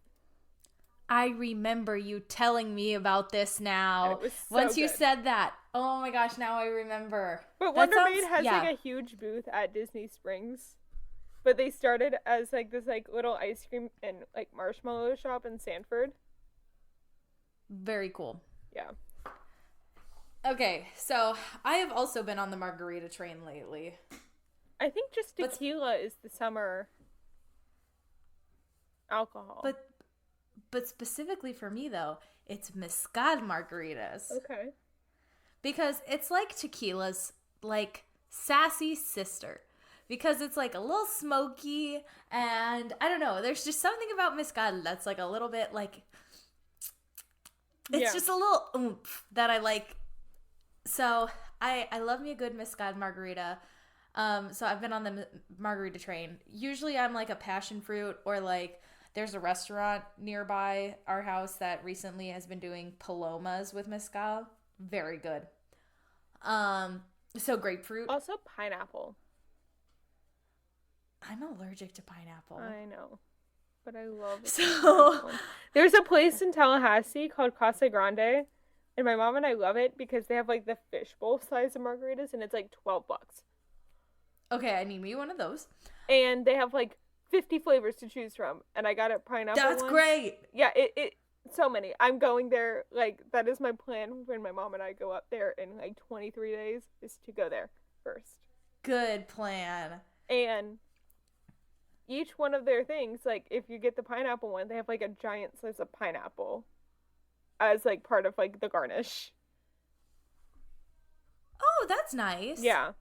I remember you telling me about this now. And it was so Once you good. said that, oh my gosh, now I remember. But That Wonder Made has yeah. like a huge booth at Disney Springs. But they started as like this like little ice cream and like marshmallow shop in Sanford. Very cool. Yeah. Okay, so I have also been on the margarita train lately. I think just tequila is the summer alcohol. But specifically for me though, it's mezcal margaritas. Okay. Because it's like tequila's like sassy sister. Because it's like a little smoky, and I don't know, there's just something about mezcal that's like a little bit like, it's just a little oomph that I like. So I love me a good mezcal margarita. So I've been on the margarita train. Usually I'm like a passion fruit, or like there's a restaurant nearby our house that recently has been doing palomas with mezcal. Very good. So grapefruit. Also pineapple. I'm allergic to pineapple. I know. But I love it. So There's a place in Tallahassee called Casa Grande, and my mom and I love it because they have like the fishbowl size of margaritas, and it's like $12. okay, I need me one of those. And they have like 50 flavors to choose from, and I got a pineapple That's one. great. Yeah, it so many. I'm going there, like, that is my plan when my mom and I go up there in like 23 days, is to go there first. Good plan. And each one of their things, like, if you get the pineapple one, they have like a giant slice of pineapple as like part of like the garnish. Oh, that's nice. Yeah.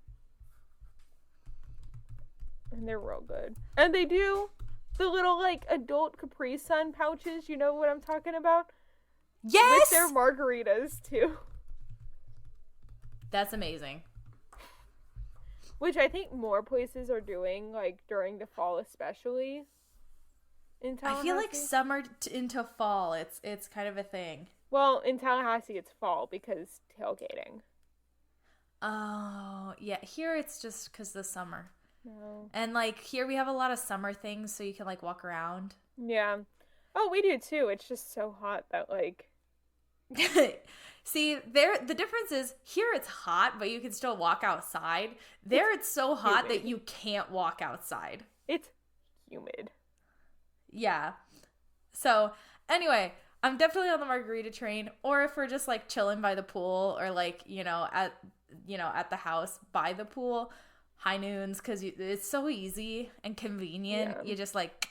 And they're real good. And they do the little like adult Capri Sun pouches, you know what I'm talking about? Yes. With their margaritas too. That's amazing. Which I think more places are doing, like during the fall especially. In Tallahassee. I feel like summer into fall, it's kind of a thing. Well, in Tallahassee it's fall because tailgating. Oh, yeah. Here it's just because the summer. No. And like here we have a lot of summer things so you can like walk around. Yeah. Oh, we do too. It's just so hot that like See, the difference is here it's hot, but you can still walk outside. There it's so hot humid. that you can't walk outside. It's humid. Yeah. So, anyway, I'm definitely on the margarita train, or if we're just like chilling by the pool or like, at the house by the pool, high noons, cuz it's so easy and convenient. Yeah. You just like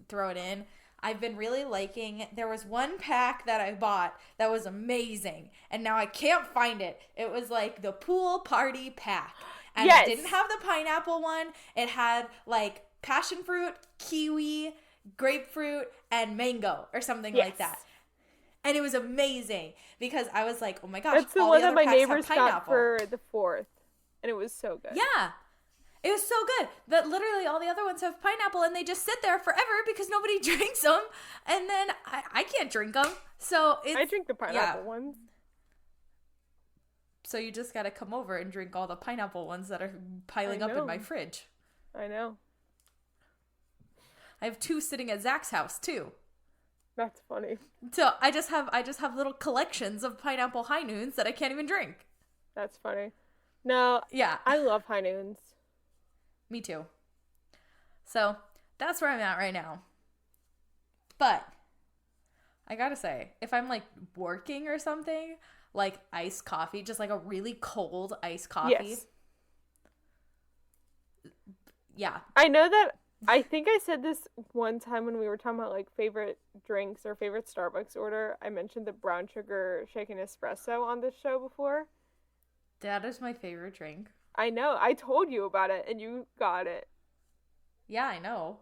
throw it in. I've been really liking, there was one pack that I bought that was amazing, and now I can't find it. It was like the pool party pack. And Yes. It didn't have the pineapple one. It had like passion fruit, kiwi, grapefruit, and mango or something like Yes. that. And it was amazing because I was like, oh my gosh, That's the all one the that other my packs have neighbors got pineapple. for the 4th. And it was so good. Yeah. It was so good that literally all the other ones have pineapple and they just sit there forever because nobody drinks them. And then I can't drink them. So it's... I drink the pineapple ones. So you just got to come over and drink all the pineapple ones that are piling up in my fridge. I know. I have 2 sitting at Zach's house too. That's funny. So I just have little collections of pineapple high noons that I can't even drink. That's funny. No, Yeah. I love high noons. Me too. So that's where I'm at right now. But I gotta say, if I'm like working or something, like iced coffee, just like a really cold iced coffee. Yes. Yeah. I know that, I think I said this one time when we were talking about like favorite drinks or favorite Starbucks order. I mentioned the brown sugar shaken espresso on this show before. That is my favorite drink. I know. I told you about it and you got it. Yeah, I know.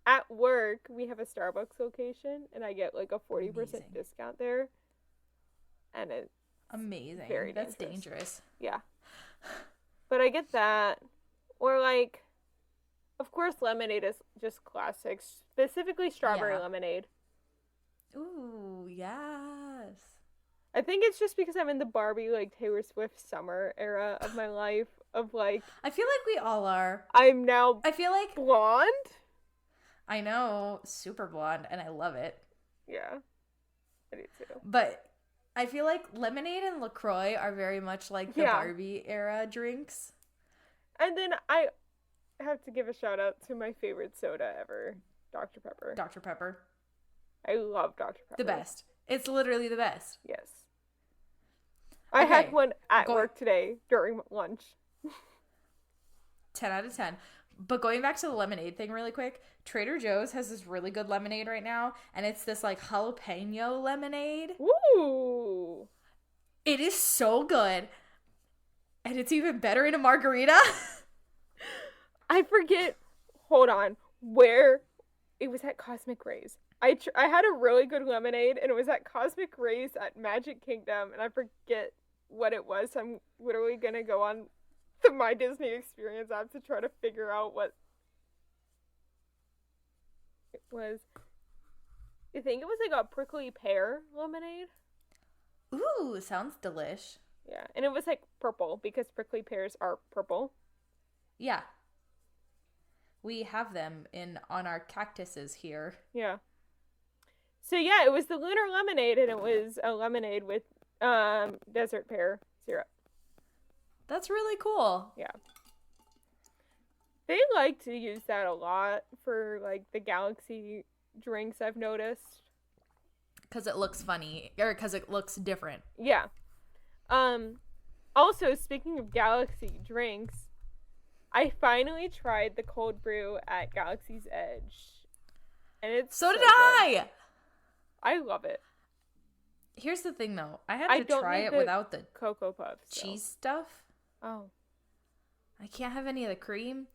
At work, we have a Starbucks location and I get like a 40% Amazing. discount there. And it's Amazing. very That's dangerous. dangerous. Yeah. But I get that. Or like, of course, lemonade is just classic. Specifically strawberry Yeah. lemonade. Ooh, yes. I think it's just because I'm in the Barbie, like, Taylor Swift summer era of my life. Of, like, I feel like we all are. I'm now I feel like blonde. I know, super blonde, and I love it. Yeah. I do too. But I feel like lemonade and LaCroix are very much like the Yeah. Barbie era drinks. And then I have to give a shout out to my favorite soda ever, Dr. Pepper. Dr. Pepper. I love Dr. Pepper. The best. It's literally the best. Yes. I had Okay, one at go- work today during lunch. 10 out of 10. But going back to the lemonade thing really quick, Trader Joe's has this really good lemonade right now, and it's this like jalapeno lemonade. Woo! It is so good. And it's even better in a margarita. I forget. Hold on. Where? It was at Cosmic Rays. I had a really good lemonade, and it was at Cosmic Rays at Magic Kingdom, and I forget what it was. So I'm literally gonna go on the My Disney Experience app to try to figure out what it was. I think it was like a prickly pear lemonade. Ooh, sounds delish. Yeah, and it was like purple because prickly pears are purple. Yeah. We have them on our cactuses here. Yeah. So yeah, it was the lunar lemonade, and it was a lemonade with desert pear syrup. That's really cool. Yeah. They like to use that a lot for like the galaxy drinks, I've noticed. Because it looks funny, or because it looks different. Yeah. Also, speaking of galaxy drinks, I finally tried the cold brew at Galaxy's Edge. And it's So did good. I! I love it. Here's the thing, though. I had to try it without the Cocoa Puffs. cheese stuff. Oh. I can't have any of the cream.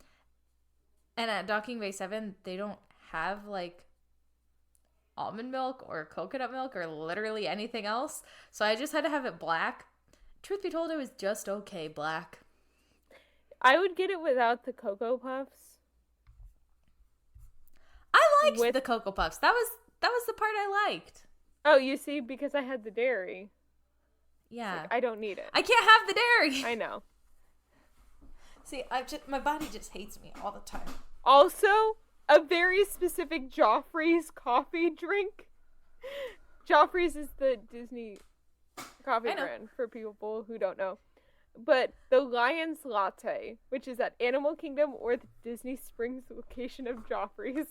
And at Docking Bay 7, they don't have, like, almond milk or coconut milk or literally anything else. So I just had to have it black. Truth be told, it was just okay black. I would get it without the Cocoa Puffs. I liked the Cocoa Puffs. That was the part I liked. Oh, you see, because I had the dairy. Yeah. Like, I don't need it. I can't have the dairy. I know. See, my body just hates me all the time. Also, a very specific Joffrey's coffee drink. Joffrey's is the Disney coffee brand for people who don't know. But the Lion's Latte, which is at Animal Kingdom or the Disney Springs location of Joffrey's.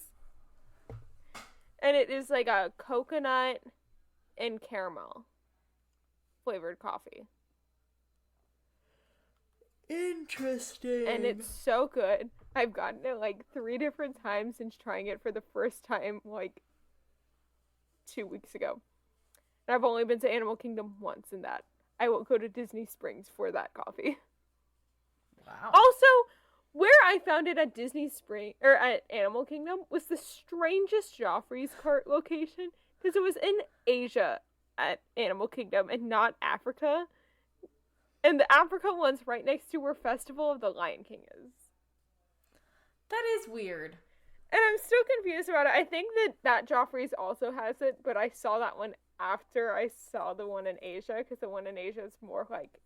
And it is like a coconut and caramel flavored coffee. Interesting. And it's so good. I've gotten it like 3 different times since trying it for the first time like 2 weeks ago. And I've only been to Animal Kingdom once in that. I will go to Disney Springs for that coffee. Wow. Also, where I found it at Disney Spring or at Animal Kingdom was the strangest Joffrey's cart location because it was in Asia at Animal Kingdom and not Africa. And the Africa one's right next to where Festival of the Lion King is. That is weird. And I'm still confused about it. I think that Joffrey's also has it, but I saw that one after I saw the one in Asia, because the one in Asia is more like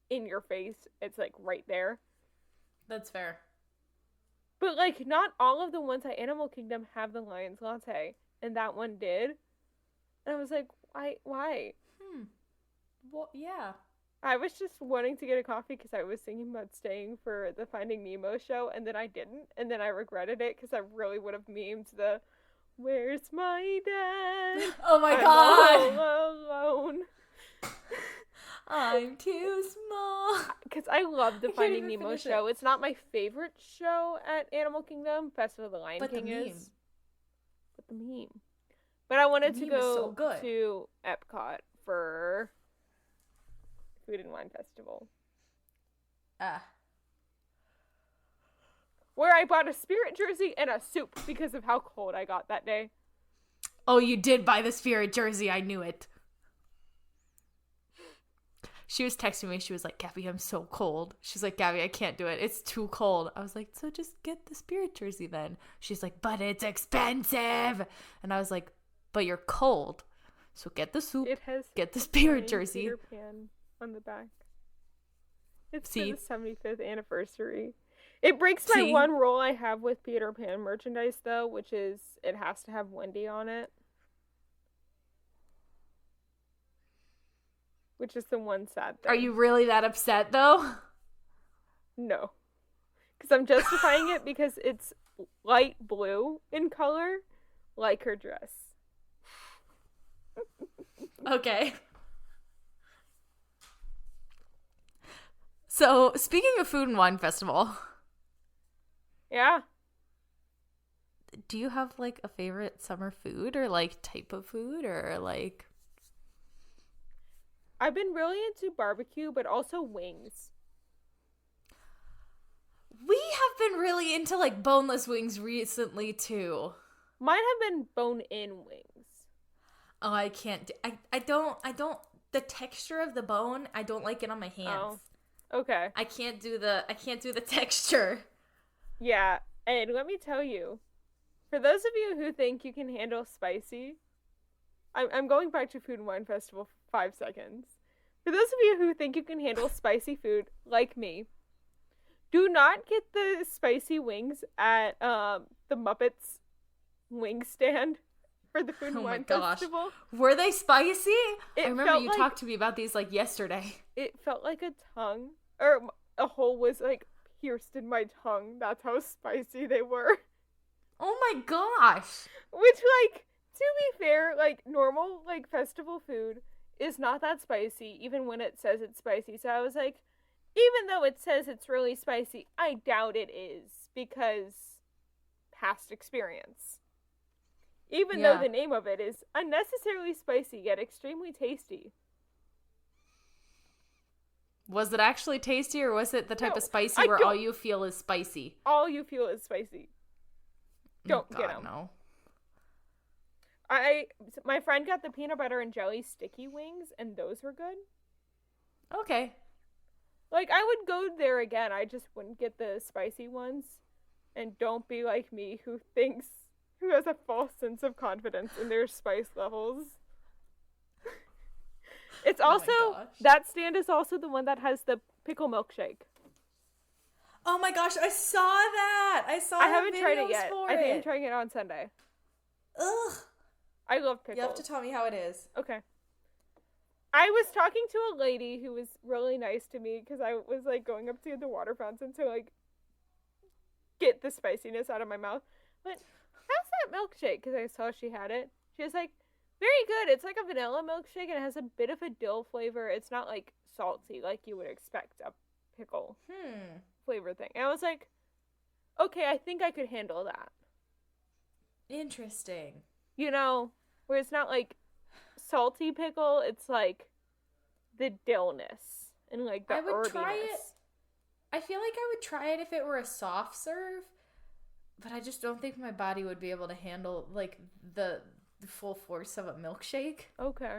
in your face. It's like right there. That's fair. But like not all of the ones at Animal Kingdom have the Lion's Latte, and that one did. And I was like, why? Well, yeah. I was just wanting to get a coffee because I was thinking about staying for the Finding Nemo show, and then I didn't, and then I regretted it because I really would have memed the "Where's my dad? Oh my I'm god. all alone." I'm too small. Because I love the can't Finding even Nemo finish show. It's not my favorite show at Animal Kingdom. Festival of the Lion King is. But the meme. But I wanted to go to Epcot for Food and Wine Festival. Where I bought a Spirit jersey and a soup because of how cold I got that day. Oh, you did buy the Spirit jersey. I knew it. She was texting me. She was like, Gabby, I'm so cold. She's like, Gabby, I can't do it. It's too cold. I was like, so just get the Spirit jersey then. She's like, but it's expensive. And I was like, but you're cold. So get the soup. It has get the Spirit jersey. Peter Pan on the back. It's See? for the 75th anniversary. It breaks my one rule I have with Peter Pan merchandise, though, which is it has to have Wendy on it. Which is the one sad thing. Are you really that upset, though? No. Because I'm justifying it because it's light blue in color, like her dress. Okay. So, speaking of Food and Wine Festival. Yeah. Do you have, like, a favorite summer food or, like, type of food or, like... I've been really into barbecue, but also wings. We have been really into, like, boneless wings recently, too. Mine have been bone-in wings. Oh, I can't. I don't. The texture of the bone, I don't like it on my hands. Oh, okay. I can't do the texture. Yeah, and let me tell you, for those of you who think you can handle spicy, I'm going back to Food and Wine Festival for 5 seconds. For those of you who think you can handle spicy food, like me, do not get the spicy wings at the Muppets wing stand for the Food and Oh my Wine gosh. Festival. Were they spicy? I remember felt you like- talked to me about these like yesterday. It felt like a tongue, or a hole was like pierced in my tongue. That's how spicy they were. Oh my gosh. Which, like, to be fair, like, normal, like, festival food is not that spicy, even when it says it's spicy. So I was like, even though it says it's really spicy, I doubt it is, because past experience. Even though Yeah. the name of it is unnecessarily spicy, yet extremely tasty. Was it actually tasty, or was it the type No, of spicy I where don't- all you feel is spicy? All you feel is spicy. Don't God, get them. No. My friend got the peanut butter and jelly sticky wings, and those were good. Okay. Like, I would go there again. I just wouldn't get the spicy ones. And don't be like me, who has a false sense of confidence in their spice levels. It's Oh my also, gosh. that stand is also the one that has the pickle milkshake. Oh my gosh, I saw that. I haven't tried it yet. I think I'm trying it on Sunday. Ugh. I love pickles. You have to tell me how it is. Okay. I was talking to a lady who was really nice to me because I was like going up to the water fountain to like get the spiciness out of my mouth. But how's that milkshake? Because I saw she had it. She was like, very good. It's like a vanilla milkshake and it has a bit of a dill flavor. It's not like salty like you would expect a pickle flavor thing. And I was like, okay, I think I could handle that. Interesting. You know, where it's not like salty pickle, it's like the dillness and like the I would herbiness. try it. I feel like I would try it if it were a soft serve, but I just don't think my body would be able to handle like the full force of a milkshake. Okay.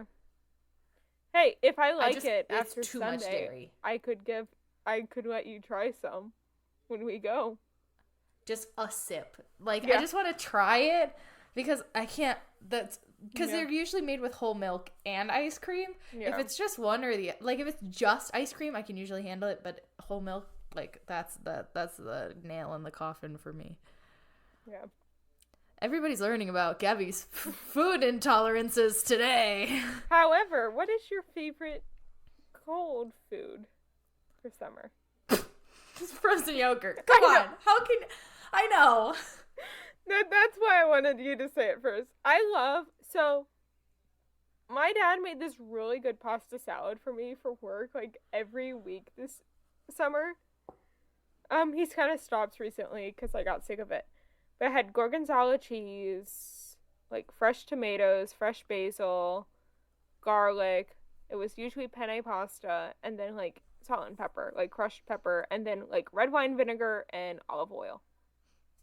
Hey, if I like it's it after too Sunday, much dairy. I could let you try some when we go. Just a sip. Like Yeah. I just want to try it because I can't. That's because Yeah. they're usually made with whole milk and ice cream. Yeah. If it's just one or the like, if it's just ice cream, I can usually handle it. But whole milk, like that's the nail in the coffin for me. Yeah. Everybody's learning about Gabby's food intolerances today. However, what is your favorite cold food for summer? Just frozen yogurt. Come I know. on. How can I know? That's why I wanted you to say it first. My dad made this really good pasta salad for me for work, like every week this summer. He's kind of stopped recently because I got sick of it. But it had gorgonzola cheese, like fresh tomatoes, fresh basil, garlic. It was usually penne pasta, and then like salt and pepper, like crushed pepper, and then like red wine vinegar and olive oil.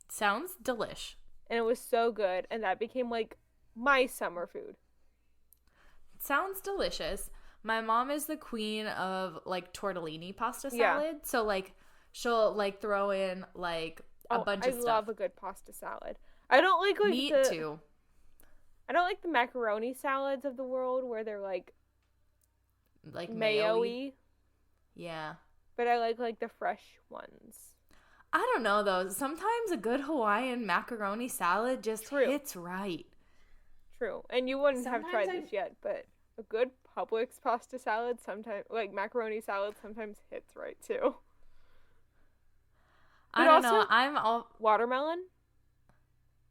Sounds delish. And it was so good, and that became like my summer food. Sounds delicious. My mom is the queen of like tortellini pasta Yeah. salad. So like she'll like throw in like a bunch of I stuff. love a good pasta salad. I don't like Me the too. I don't like the macaroni salads of the world where they're like Like mayo-y, Yeah. but I like the fresh ones. I don't know though. Sometimes a good Hawaiian macaroni salad just True. hits right. True. And you wouldn't have Sometimes tried this yet, but a good Publix pasta salad sometimes, like macaroni salad, sometimes hits right too. I But don't know. also- I'm all Watermelon.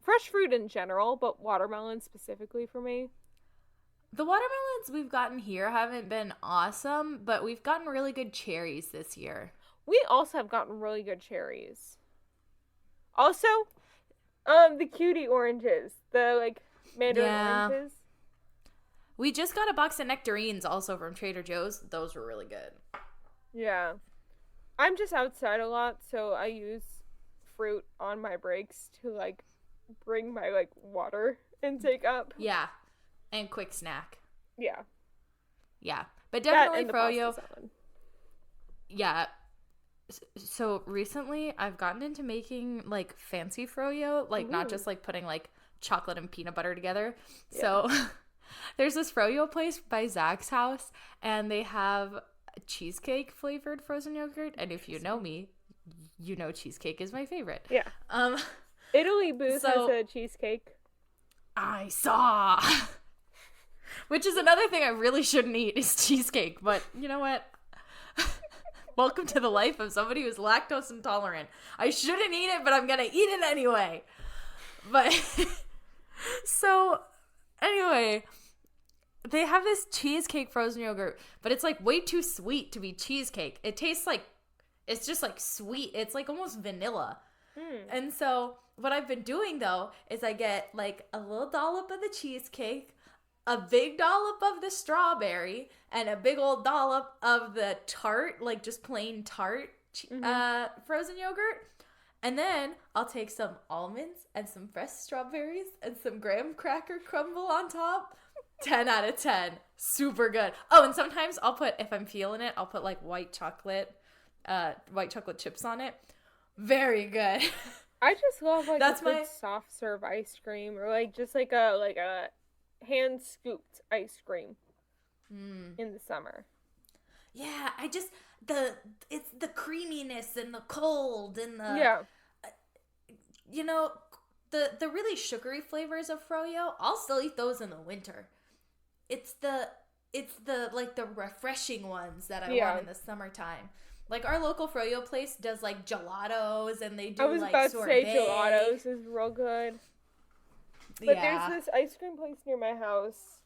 Fresh fruit in general, but watermelon specifically for me. the watermelons we've gotten here haven't been awesome, but we've gotten really good cherries this year. We also have gotten really good cherries. Also, the cutie oranges, the like mandarin Yeah. oranges. We just got a box of nectarines also from Trader Joe's. Those were really good. Yeah. I'm just outside a lot, so I use fruit on my breaks to like bring my like water intake up. Yeah. And quick snack. Yeah. Yeah. But That definitely and the pasta froyo. salad. Yeah. So recently I've gotten into making like fancy froyo, like not Ooh. just like putting like chocolate and peanut butter together. So There's this froyo place by Zach's house, and they have cheesecake flavored frozen yogurt. And if you know me, you know cheesecake is my favorite. Yeah. Um, Italy Booth has a cheesecake. I saw. Which is another thing I really shouldn't eat is cheesecake. But you know what? Welcome to the life of somebody who's lactose intolerant. I shouldn't eat it, but I'm gonna eat it anyway. But so anyway, they have this cheesecake frozen yogurt, but it's like way too sweet to be cheesecake. It tastes like it's just like sweet. It's like almost vanilla. And so what I've been doing though is I get like a little dollop of the cheesecake, a big dollop of the strawberry, and a big old dollop of the tart, like just plain tart frozen yogurt. And then I'll take some almonds and some fresh strawberries and some graham cracker crumble on top. 10 out of 10. Super good. Oh, and sometimes I'll put, if I'm feeling it, I'll put like white chocolate chips on it. Very good. I just love like That's a good soft serve ice cream, or like just like a hand scooped ice cream in the summer. Yeah, it's the creaminess and the cold and the you know, the really sugary flavors of froyo, I'll still eat those in the winter. It's the like the refreshing ones that I want in the summertime. Like our local froyo place does like gelatos, and they do like sorbet. I was about to say gelatos is real good. But there's this ice cream place near my house.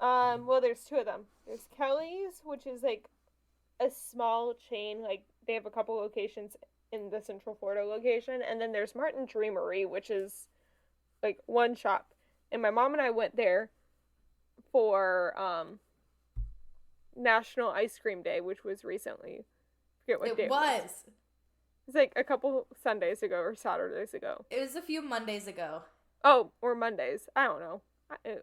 Well, there's two of them. There's Kelly's, which is like a small chain. Like they have a couple locations in the Central Florida location, and then there's Martin Dreamery, which is like one shop. And my mom and I went there for National Ice Cream Day, which was recently. I forget what day it was. It's like a couple Sundays ago or Saturdays ago. It was a few Mondays ago. Oh, or Mondays. I don't know.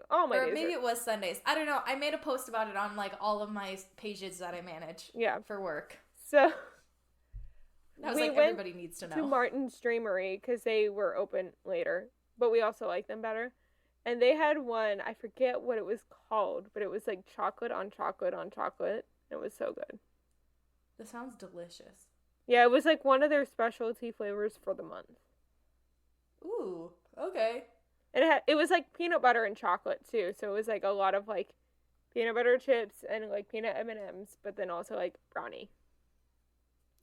All my days maybe it was Sundays. I don't know. I made a post about it on like all of my pages that I manage. For work. So I was like, everybody needs to know. To Martin's Dreamery because they were open later, but we also like them better. And they had one, I forget what it was called, but it was like chocolate on chocolate on chocolate. It was so good. That sounds delicious. Yeah, it was like one of their specialty flavors for the month. Ooh, okay. And it was like peanut butter and chocolate too, so it was like a lot of like peanut butter chips and like peanut M&Ms, but then also like brownie.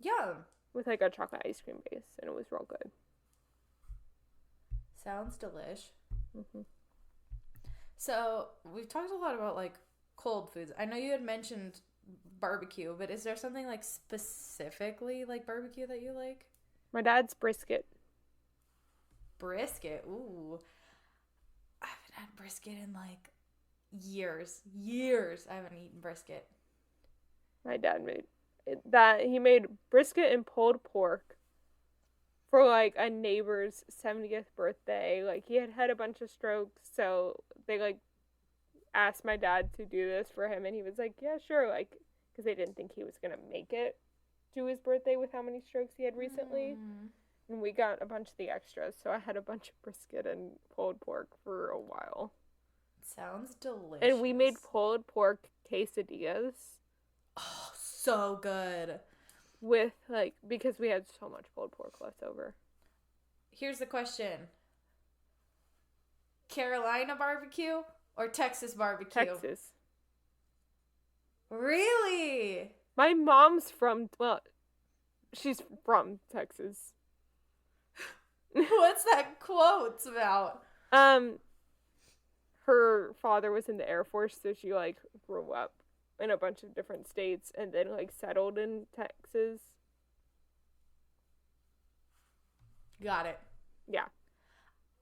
Yum. With like a chocolate ice cream base, and it was real good. Sounds delish. So we've talked a lot about like cold foods. I know you had mentioned barbecue, but is there something like specifically like barbecue that you like? My dad's brisket. Brisket? Ooh. I haven't had brisket in like years. I haven't eaten brisket. My dad he made brisket and pulled pork for like a neighbor's 70th birthday. Like he had a bunch of strokes, so they like asked my dad to do this for him, and he was like, yeah, sure, like, because they didn't think he was gonna make it to his birthday with how many strokes he had recently. And we got a bunch of the extras, so I had a bunch of brisket and pulled pork for a while. Sounds delicious. And we made pulled pork quesadillas. Oh, so good. With, like, because we had so much pulled pork left over. Here's the question. Carolina barbecue or Texas barbecue? Texas. Really? My mom's she's from Texas. What's that quote about? Her father was in the Air Force, so she, like, grew up in a bunch of different states and then, like, settled in Texas. Got it. Yeah.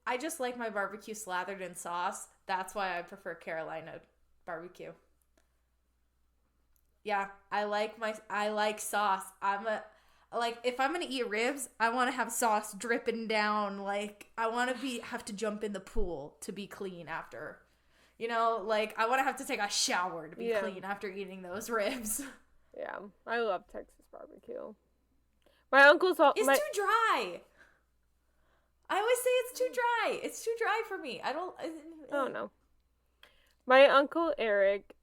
I just like my barbecue slathered in sauce. That's why I prefer Carolina barbecue. Yeah, I like sauce. If I'm gonna eat ribs, I want to have sauce dripping down. Like, I want to have to jump in the pool to be clean after. You know, like, I want to have to take a shower to be clean after eating those ribs. Yeah, I love Texas barbecue. My uncle's It's too dry. I always say it's too dry. It's too dry for me. I don't know. My uncle Eric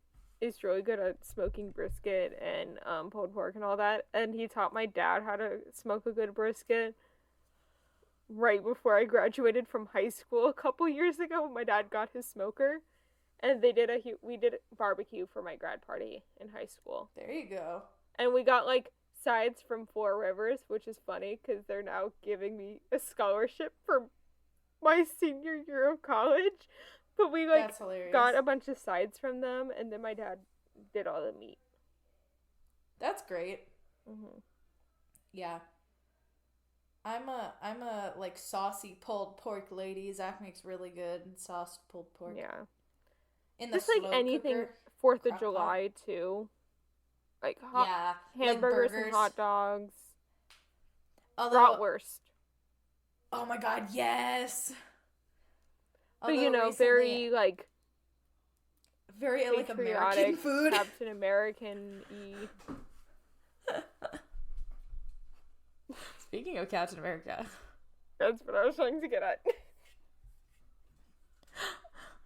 is really good at smoking brisket and pulled pork and all that, and he taught my dad how to smoke a good brisket right before I graduated from high school a couple years ago. My dad got his smoker, and we did barbecue for my grad party in high school. There you go. And we got like sides from Four Rivers, which is funny because they're now giving me a scholarship for my senior year of college. But we like That's hilarious. got a bunch of sides from them, and then my dad did all the meat. That's great. Mm-hmm. Yeah. I'm a like saucy pulled pork lady. Zach makes really good sauced pulled pork. Yeah. In the Just like slow anything cooker. 4th of Crock July too. Like Yeah. hamburgers like and hot dogs. Although, Bratwurst. oh my god, yes. But Although very like very like American patriotic, food. Captain American-y. Speaking of Captain America. That's what I was trying to get at.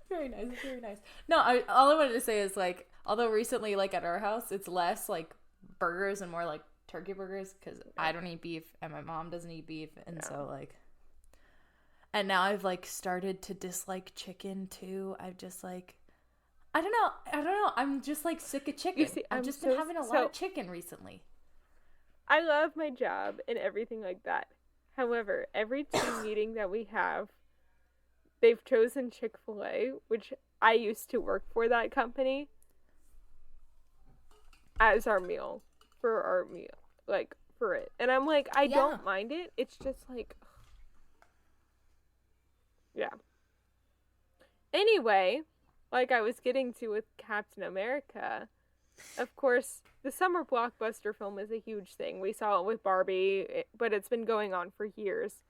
Very nice, very nice. No, all I wanted to say is like, although recently, like at our house, it's less like burgers and more like turkey burgers because I don't eat beef and my mom doesn't eat beef, and so like, and now I've like started to dislike chicken too. I've just like, I don't know. I'm just like sick of chicken. See, I've just been having a lot of chicken recently. I love my job and everything like that. However, every team meeting that we have, they've chosen Chick-fil-A, which I used to work for that company, as our meal. For our meal. Like, for it. And I'm like, I don't mind it. It's just like, yeah. Anyway, like I was getting to with Captain America, of course, the summer blockbuster film is a huge thing. We saw it with Barbie, but it's been going on for years.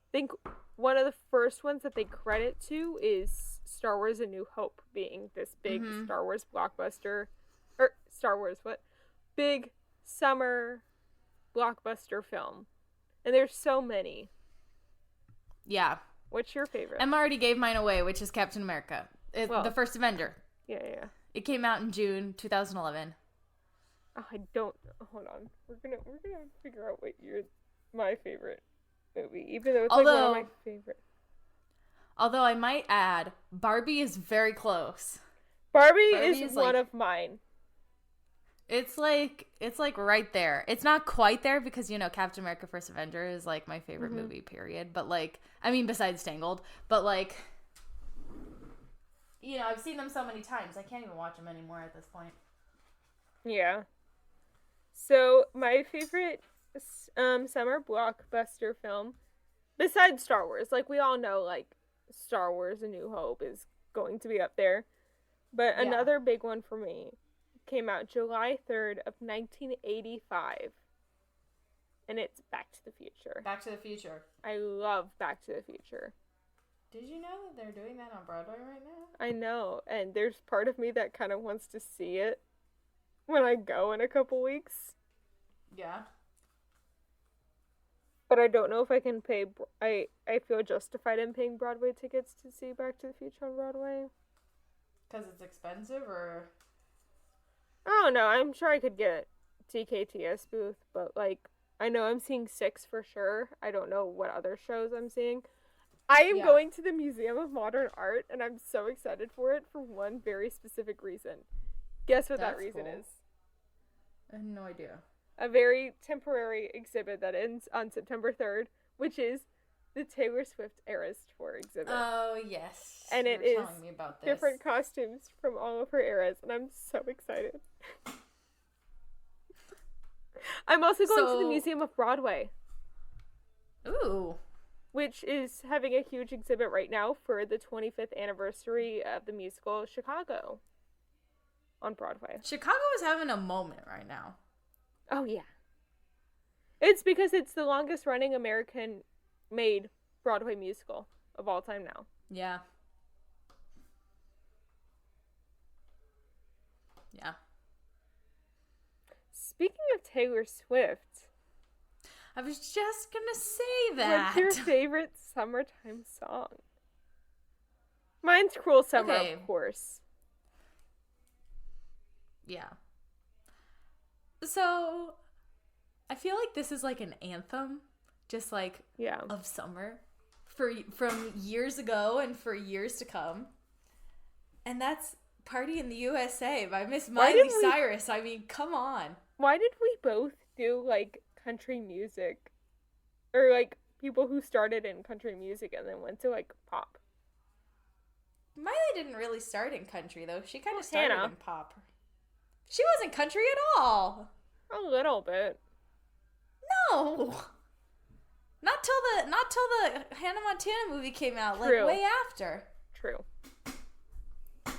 I think one of the first ones that they credit to is Star Wars A New Hope being this big Star Wars blockbuster. Or, Star Wars, what? Big summer blockbuster film. And there's so many. Yeah. What's your favorite? Emma already gave mine away, which is Captain America. The first Avenger. Yeah. It came out in June 2011. Oh, I don't. Hold on. We're gonna figure out what my favorite movie, even though it's like one of my favorite. Although I might add, Barbie is very close. Barbie is one of mine. It's like right there. It's not quite there because Captain America: First Avenger is like my favorite movie. Period. But like, I mean, besides Tangled, but like. I've seen them so many times. I can't even watch them anymore at this point. Yeah. So, my favorite summer blockbuster film, besides Star Wars, like we all know, like Star Wars A New Hope is going to be up there. But another big one for me came out July 3rd of 1985. And it's Back to the Future. Back to the Future. I love Back to the Future. Did you know that they're doing that on Broadway right now? I know, and there's part of me that kind of wants to see it when I go in a couple weeks. Yeah. But I don't know if I can pay. I feel justified in paying Broadway tickets to see Back to the Future on Broadway. Because it's expensive, or? I don't know. I'm sure I could get a TKTS booth, but like, I know I'm seeing 6 for sure. I don't know what other shows I'm seeing. I am going to the Museum of Modern Art, and I'm so excited for it for one very specific reason. Guess what that reason is? I have no idea. A very temporary exhibit that ends on September 3rd, which is the Taylor Swift Eras Tour exhibit. Oh, yes. And it is telling me about this. different costumes from all of her eras, and I'm so excited. I'm also going to the Museum of Broadway. Ooh. Which is having a huge exhibit right now for the 25th anniversary of the musical Chicago on Broadway. Chicago is having a moment right now. Oh, yeah. It's because it's the longest running American-made Broadway musical of all time now. Yeah. Yeah. Speaking of Taylor Swift... I was just gonna say that. What's your favorite summertime song? Mine's Cruel Summer, of course. Yeah. So, I feel like this is like an anthem, just like Yeah. of summer from years ago and for years to come. And that's Party in the USA by Miss Miley Cyrus. I mean, come on. Why did we both do, like, country music? Or, like, people who started in country music and then went to, like, pop. Miley didn't really start in country, though. She kind of started Hannah. in pop. She wasn't country at all. A little bit. No. Not till the Hannah Montana movie came out, like True. way after. True.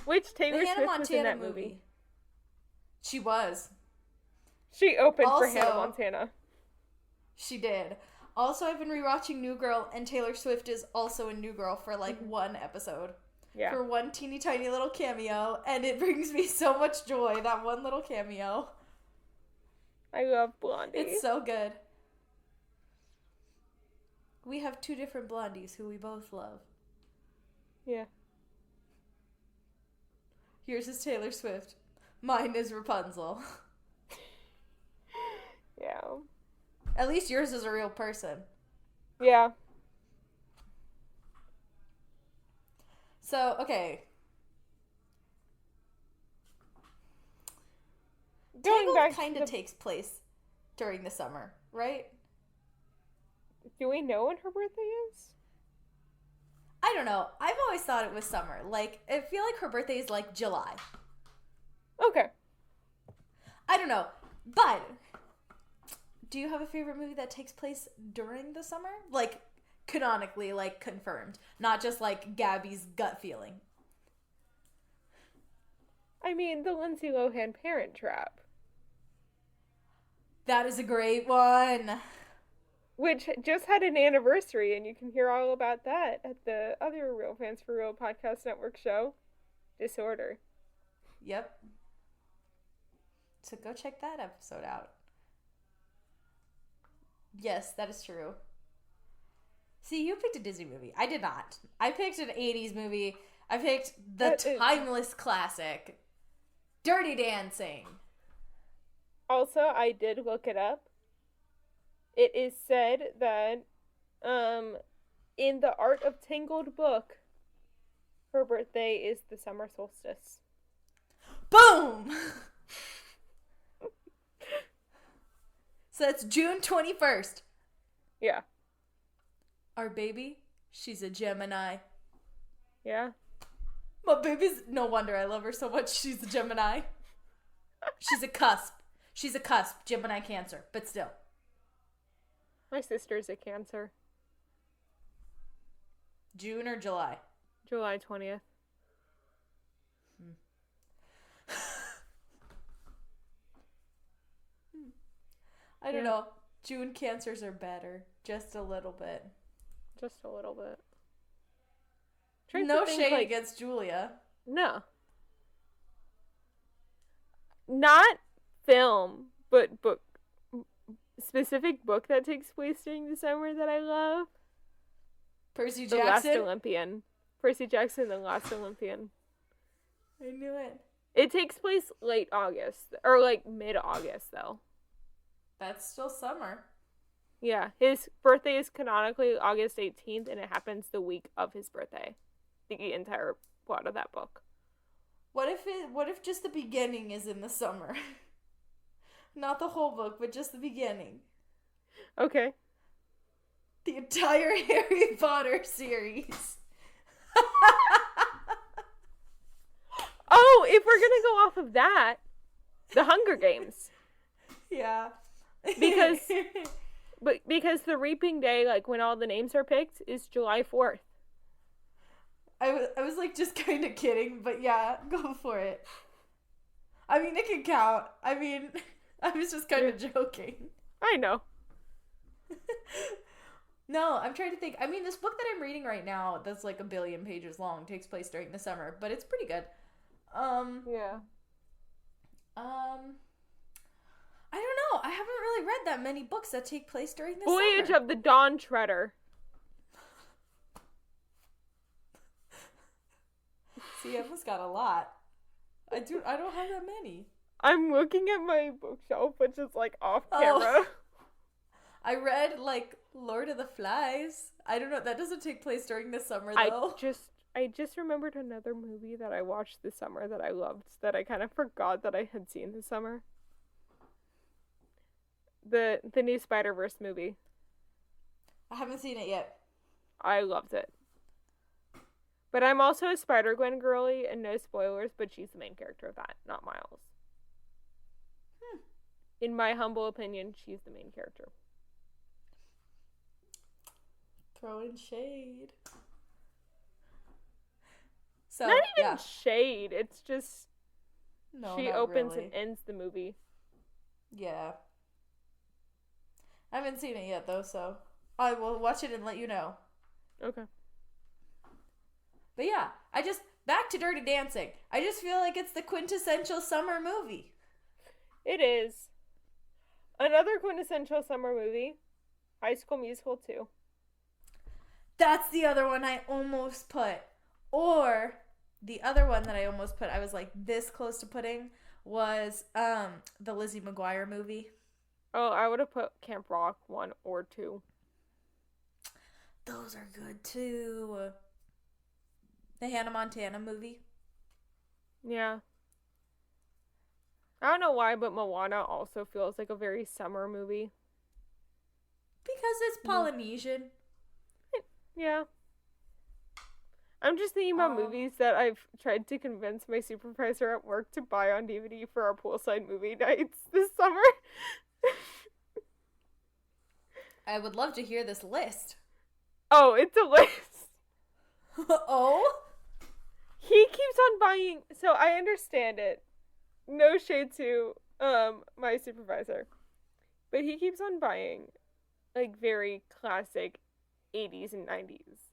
Which Taylor The Hannah Swift was in Montana that movie. She was. She opened for Also- Hannah Montana. She did. Also, I've been rewatching New Girl, and Taylor Swift is also in New Girl for like one episode. Yeah. For one teeny tiny little cameo, and it brings me so much joy, that one little cameo. I love Blondie. It's so good. We have two different blondies who we both love. Yeah. Yours is Taylor Swift. Mine is Rapunzel. Yeah. At least yours is a real person. Yeah. So, okay. Going Tangled back kind to of the... takes place during the summer, right? Do we know when her birthday is? I don't know. I've always thought it was summer. Like, I feel like her birthday is like July. Okay. I don't know. But, do you have a favorite movie that takes place during the summer? Like, canonically, like, confirmed. Not just, like, Gabby's gut feeling. I mean, the Lindsay Lohan Parent Trap. That is a great one. Which just had an anniversary, and you can hear all about that at the other Real Fans for Real Podcast Network show, Disorder. Yep. So go check that episode out. Yes, that is true. See, you picked a Disney movie. I did not. I picked an 80s movie. I picked the timeless classic, Dirty Dancing. Also, I did look it up. It is said that in the Art of Tangled book, her birthday is the summer solstice. Boom! So that's June 21st. Yeah. Our baby, she's a Gemini. Yeah. My baby's, no wonder I love her so much. She's a Gemini. She's a cusp. She's a cusp. Gemini Cancer. But still. My sister's a Cancer. June or July? July 20th. I don't know. June Cancers are better. Just a little bit. Just a little bit. No shade against Julia. No. Not film, but book. Specific book that takes place during the summer that I love. Percy The Last Jackson. Olympian. Percy Jackson, The Last Olympian. I knew it. It takes place late August, or like mid-August though. That's still summer. Yeah, his birthday is canonically August 18th, and it happens the week of his birthday. The entire plot of that book. What if just the beginning is in the summer? Not the whole book, but just the beginning. Okay. The entire Harry Potter series. Oh, if we're gonna go off of that, the Hunger Games. Yeah. Because the reaping day, like when all the names are picked, is July 4th. I was like just kind of kidding, but yeah, go for it. I mean, it can count. I mean, I was just kind of joking. I know. No, I'm trying to think. I mean, this book that I'm reading right now, that's like 1 billion pages long, takes place during the summer, but it's pretty good. Yeah. I don't know. I haven't really read that many books that take place during the Voyage summer. of the Dawn Treader. See, Emma's got a lot. I don't have that many. I'm looking at my bookshelf, which is like off Oh. camera. I read like Lord of the Flies. I don't know. That doesn't take place during the summer I though. just remembered another movie that I watched this summer that I loved that I kind of forgot that I had seen this summer. The new Spider-Verse movie. I haven't seen it yet. I loved it. But I'm also a Spider-Gwen girly, and no spoilers, but she's the main character of that, not Miles. In my humble opinion, she's the main character. Throwing shade. So Not even yeah. shade, it's just No, she not opens really. and ends the movie. Yeah. I haven't seen it yet though, so I will watch it and let you know. Okay. But yeah, back to Dirty Dancing. I just feel like it's the quintessential summer movie. It is. Another quintessential summer movie, High School Musical 2. That's the other one I almost put. Or the other one that I almost put, I was like this close to putting, was the Lizzie McGuire movie. Oh, I would have put Camp Rock 1 or 2. Those are good too. The Hannah Montana movie. Yeah. I don't know why, but Moana also feels like a very summer movie. Because it's Polynesian. Yeah. I'm just thinking about movies that I've tried to convince my supervisor at work to buy on DVD for our poolside movie nights this summer. I would love to hear this list. Oh, it's a list. Oh? He keeps on buying, so I understand it. No shade to my supervisor. But he keeps on buying like very classic 80s and 90s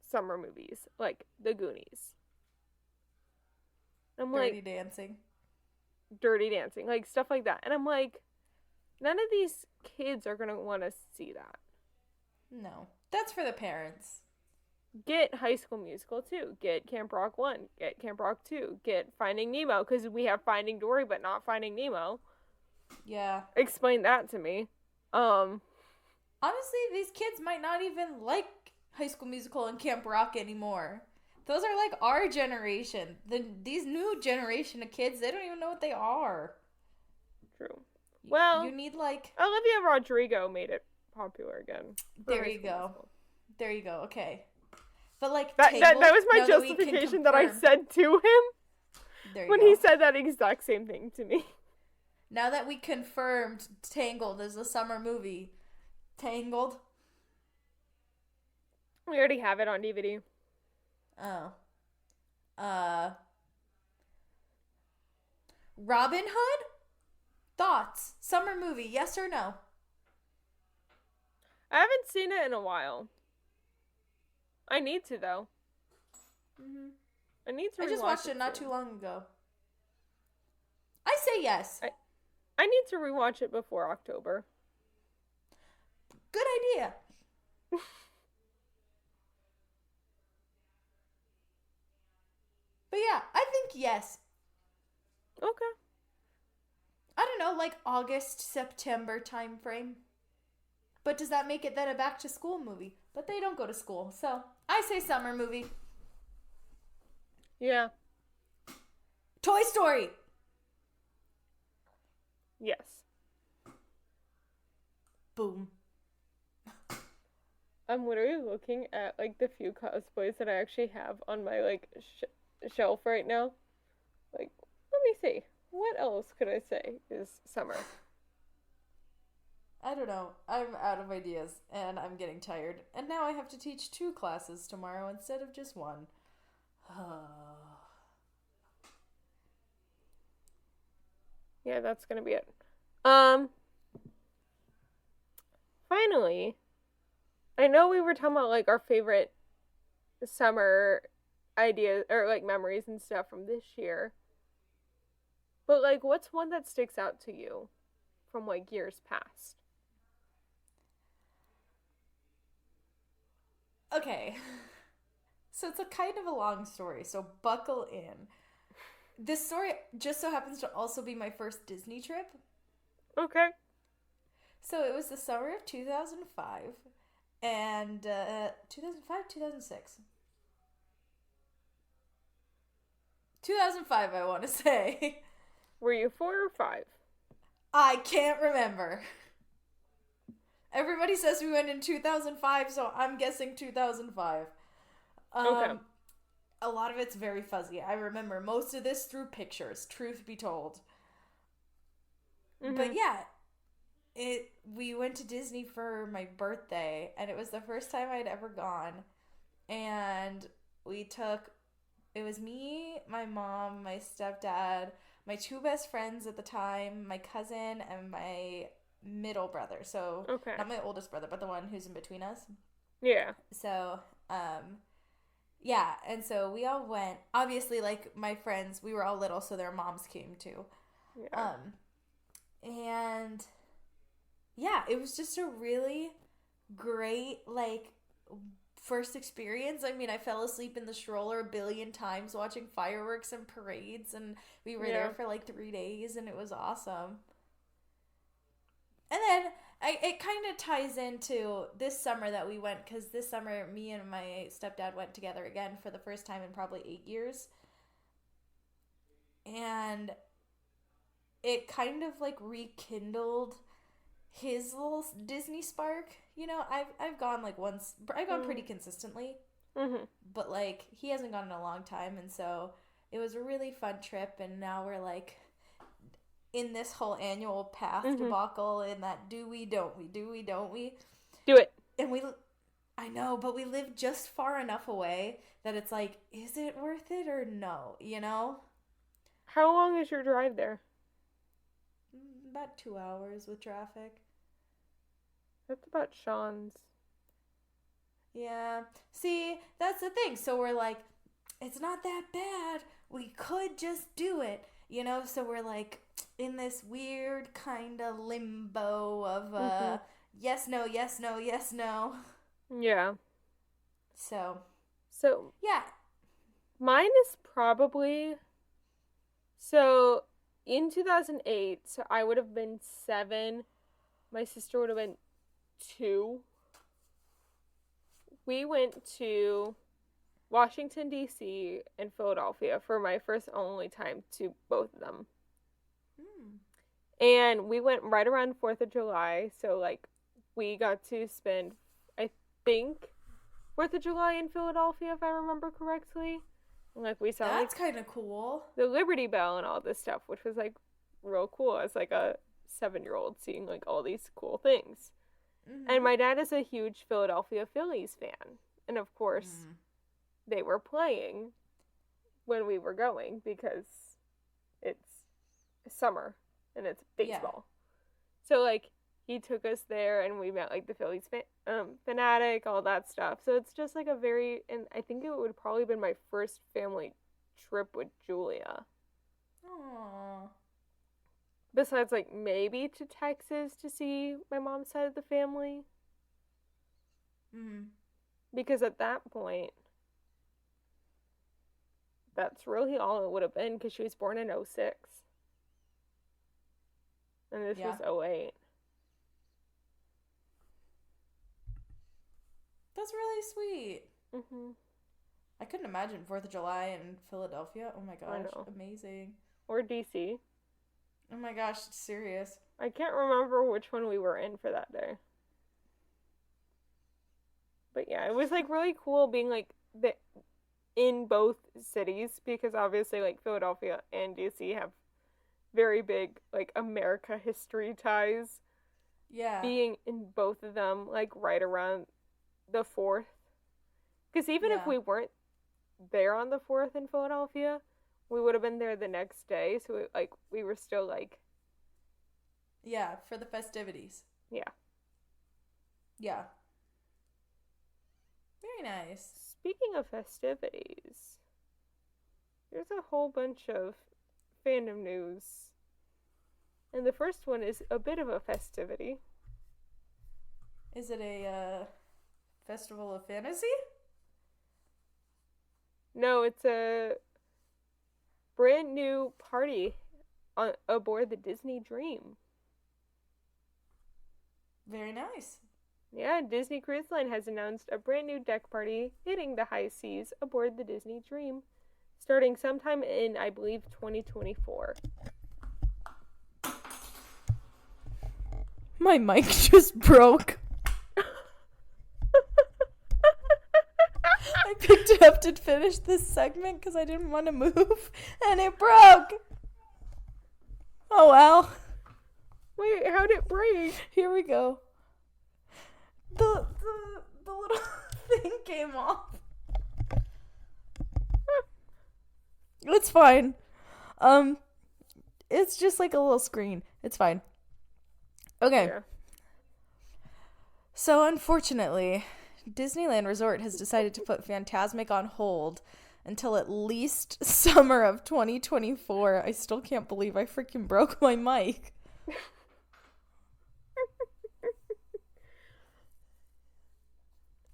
summer movies, like The Goonies. I'm Dirty like Dancing. Dirty Dancing, like stuff like that. And I'm like, none of these kids are going to want to see that. No. That's for the parents. Get High School Musical 2. Get Camp Rock 1. Get Camp Rock 2. Get Finding Nemo, because we have Finding Dory but not Finding Nemo. Yeah. Explain that to me. Honestly, these kids might not even like High School Musical and Camp Rock anymore. Those are like our generation. These new generation of kids, they don't even know what they are. True. Well, you need like Olivia Rodrigo made it popular again. There you go. There you go. Okay. But like That was my now that we can justification that I confirm- said to him There you when go. he said that exact same thing to me. Now that we confirmed Tangled is a summer movie. Tangled? We already have it on DVD. Oh. Robin Hood? Thoughts? Summer movie, yes or no? I haven't seen it in a while. I need to though. Mm-hmm. I need to. I just rewatch watched it not soon. too long ago. I say yes. I need to rewatch it before October. Good idea. But yeah, I think yes. Okay. I don't know, like August, September time frame. But does that make it then a back to school movie? But they don't go to school, so I say summer movie. Yeah. Toy Story. Yes. Boom. I'm literally looking at like the few cosplays that I actually have on my like shelf right now. Like, let me see. What else could I say is summer? I don't know. I'm out of ideas and I'm getting tired. And now I have to teach 2 classes tomorrow instead of just 1. Yeah, that's gonna be it. Finally, I know we were talking about like our favorite summer ideas or like memories and stuff from this year. But like, what's one that sticks out to you from like years past? Okay. So it's a kind of a long story, so buckle in. this story just so happens to also be my first Disney trip. Okay. So it was the summer of 2005, and 2005, 2006. 2005, I want to say. Were you 4 or 5? I can't remember. Everybody says we went in 2005, so I'm guessing 2005. Okay. A lot of it's very fuzzy. I remember most of this through pictures, truth be told. But yeah, we went to Disney for my birthday, and it was the first time I'd ever gone. And it was me, my mom, my stepdad, my 2 best friends at the time, my cousin, and my middle brother. So, Okay. not my oldest brother, but the one who's in between us. Yeah. So, yeah, and so we all went. Obviously, like, my friends, we were all little, so their moms came too. Yeah. And yeah, it was just a really great, like, first experience. I mean, I fell asleep in the stroller a billion times watching fireworks and parades, and we were there for like 3 days, and it was awesome. And then it kind of ties into this summer that we went, because this summer me and my stepdad went together again for the first time in probably 8 years. And it kind of like rekindled his little Disney spark. You know, I've gone like once. I've gone pretty consistently. Mm-hmm. But like he hasn't gone in a long time, and so it was a really fun trip. And now we're like in this whole annual path debacle, in that do we, don't we, do we, don't we? Do it. And I know, but we live just far enough away that it's like, is it worth it or no? You know? How long is your drive there? About 2 hours with traffic. That's about Sean's. Yeah. See, that's the thing. So we're like, it's not that bad. We could just do it. You know? So we're like in this weird kind of limbo of yes, no, yes, no, yes, no. Yeah. So, yeah. Mine is probably... So, in 2008, so I would have been 7. My sister would have been 2. We went to Washington, D.C. and Philadelphia for my first and only time to both of them. And we went right around 4th of July, so, like, we got to spend, I think, 4th of July in Philadelphia, if I remember correctly. And, like, we saw, That's kind of cool. the Liberty Bell and all this stuff, which was, like, real cool as, like, a 7-year-old seeing, like, all these cool things. And my dad is a huge Philadelphia Phillies fan. And, of course, they were playing when we were going because it's summer and it's baseball. Yeah. So, like, he took us there and we met, like, the Phillies fanatic, all that stuff. So it's just, like, a very... And I think it would probably have been my first family trip with Julia. Aww. Besides, like, maybe to Texas to see my mom's side of the family. Because at that point, that's really all it would have been, because she was born in 06. And this was 08. That's really sweet. I couldn't imagine 4th of July in Philadelphia. Oh my gosh, amazing. Or DC. Oh my gosh, serious. I can't remember which one we were in for that day. But yeah, it was, like, really cool being, like, in both cities, because obviously, like, Philadelphia and DC have very big, like, America history ties. Yeah. Being in both of them, like, right around the 4th. Because even if we weren't there on the 4th in Philadelphia, we would have been there the next day. So, we were still, like... Yeah, for the festivities. Yeah. Yeah. Very nice. Speaking of festivities, there's a whole bunch of fandom news. And the first one is a bit of a festivity. Is it a festival of fantasy? No, it's a brand new party aboard the Disney Dream. Very nice. Yeah, Disney Cruise Line has announced a brand new deck party hitting the high seas aboard the Disney Dream, starting sometime in, I believe, 2024. My mic just broke. I picked it up to finish this segment because I didn't want to move, and it broke. Oh well. Wait, how'd it break? Here we go. The little thing came off. It's fine. It's just like a little screen. It's fine. Okay. Yeah. So unfortunately, Disneyland Resort has decided to put Fantasmic on hold until at least summer of 2024. I still can't believe I freaking broke my mic.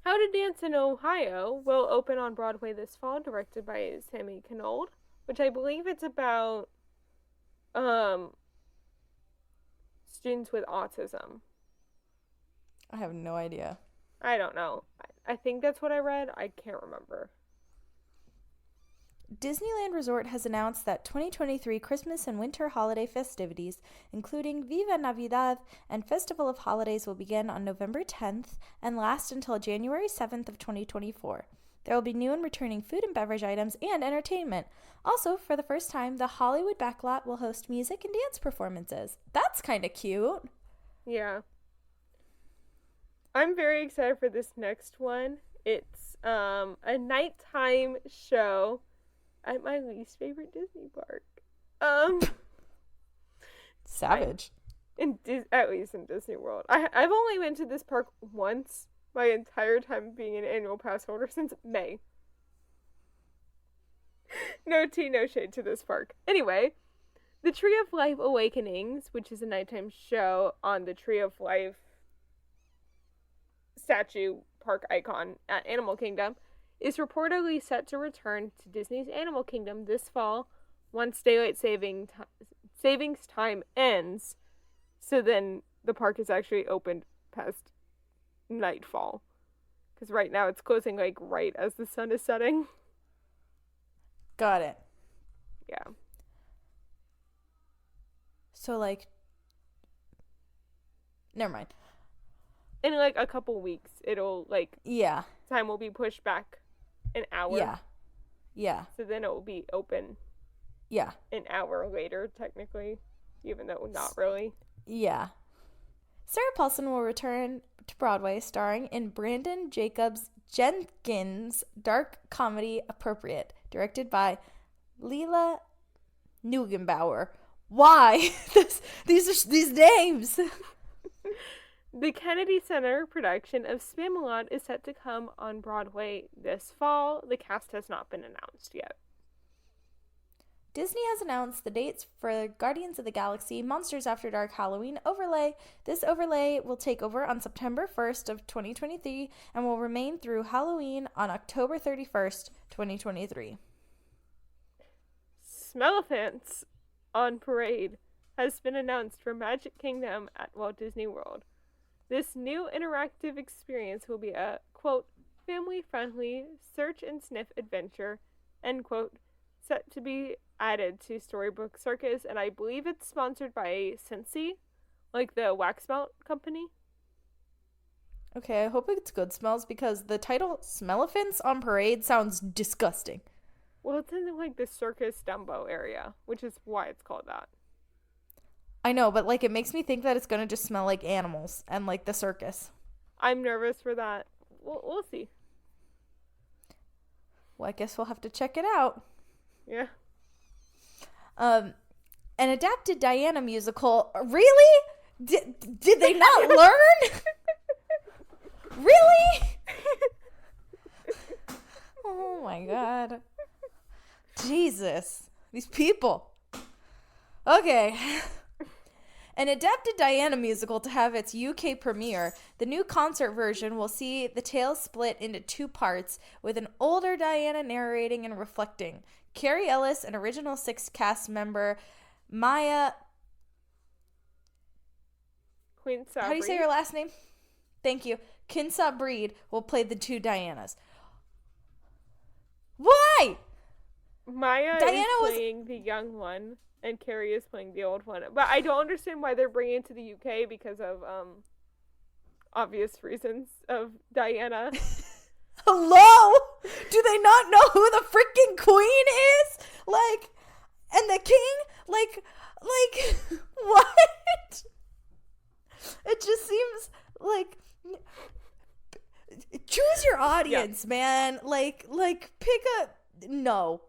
How to Dance in Ohio will open on Broadway this fall, directed by Sammy Knold, which I believe it's about students with autism. I have no idea. I don't know. I think that's what I read. I can't remember. Disneyland Resort has announced that 2023 Christmas and winter holiday festivities, including Viva Navidad and Festival of Holidays, will begin on November 10th and last until January 7th of 2024. There will be new and returning food and beverage items and entertainment. Also, for the first time, the Hollywood Backlot will host music and dance performances. That's kind of cute. Yeah. I'm very excited for this next one. It's a nighttime show at my least favorite Disney park. Savage. At least in Disney World. I've only been to this park once my entire time being an annual pass holder since May. No tea, no shade to this park. Anyway, the Tree of Life Awakenings, which is a nighttime show on the Tree of Life statue park icon at Animal Kingdom, is reportedly set to return to Disney's Animal Kingdom this fall once daylight savings time ends. So then the park is actually opened past nightfall. Because right now it's closing like right as the sun is setting. Got it. Yeah. So, like, never mind. In like a couple weeks, it'll like, Yeah. time will be pushed back an hour. Yeah. Yeah. So then it will be open Yeah. an hour later, technically, even though not really. Yeah. Sarah Paulson will return to Broadway starring in Brandon Jacobs Jenkins' dark comedy Appropriate, directed by Leila Neugebauer. Why? These names. The Kennedy Center production of Spamalot is set to come on Broadway this fall. The cast has not been announced yet. Disney has announced the dates for Guardians of the Galaxy Monsters After Dark Halloween overlay. This overlay will take over on September 1st of 2023 and will remain through Halloween on October 31st, 2023. Smellophants on Parade has been announced for Magic Kingdom at Walt Disney World. This new interactive experience will be a, quote, family-friendly search and sniff adventure, end quote, set to be added to Storybook Circus, and I believe it's sponsored by Scentsy, like the wax melt company. Okay, I hope it's good smells because the title Smellophants on Parade sounds disgusting. Well, it's in like the Circus Dumbo area, which is why it's called that. I know, but like it makes me think that it's gonna just smell like animals and like the circus. I'm nervous for that. We'll see. Well, I guess we'll have to check it out. Yeah. An adapted Diana musical. Really? Did they not learn? Really? Oh my god. Jesus. These people. Okay. an adapted Diana musical to have its UK premiere. The new concert version will see the tale split into two parts, with an older Diana narrating and reflecting. Carrie Ellis, an original Six cast member, Maya... Queen Sabri. How do you say your last name? Thank you. Kinsa Breed will play the two Dianas. Why? Maya Diana is was- playing the young one, and Carrie is playing the old one. But I don't understand why they're bringing it to the UK because of obvious reasons of Diana. Hello? Do they not know who the freaking queen is? Like, and the king? Like, what? It just seems like, choose your audience, man. Like, pick a, no.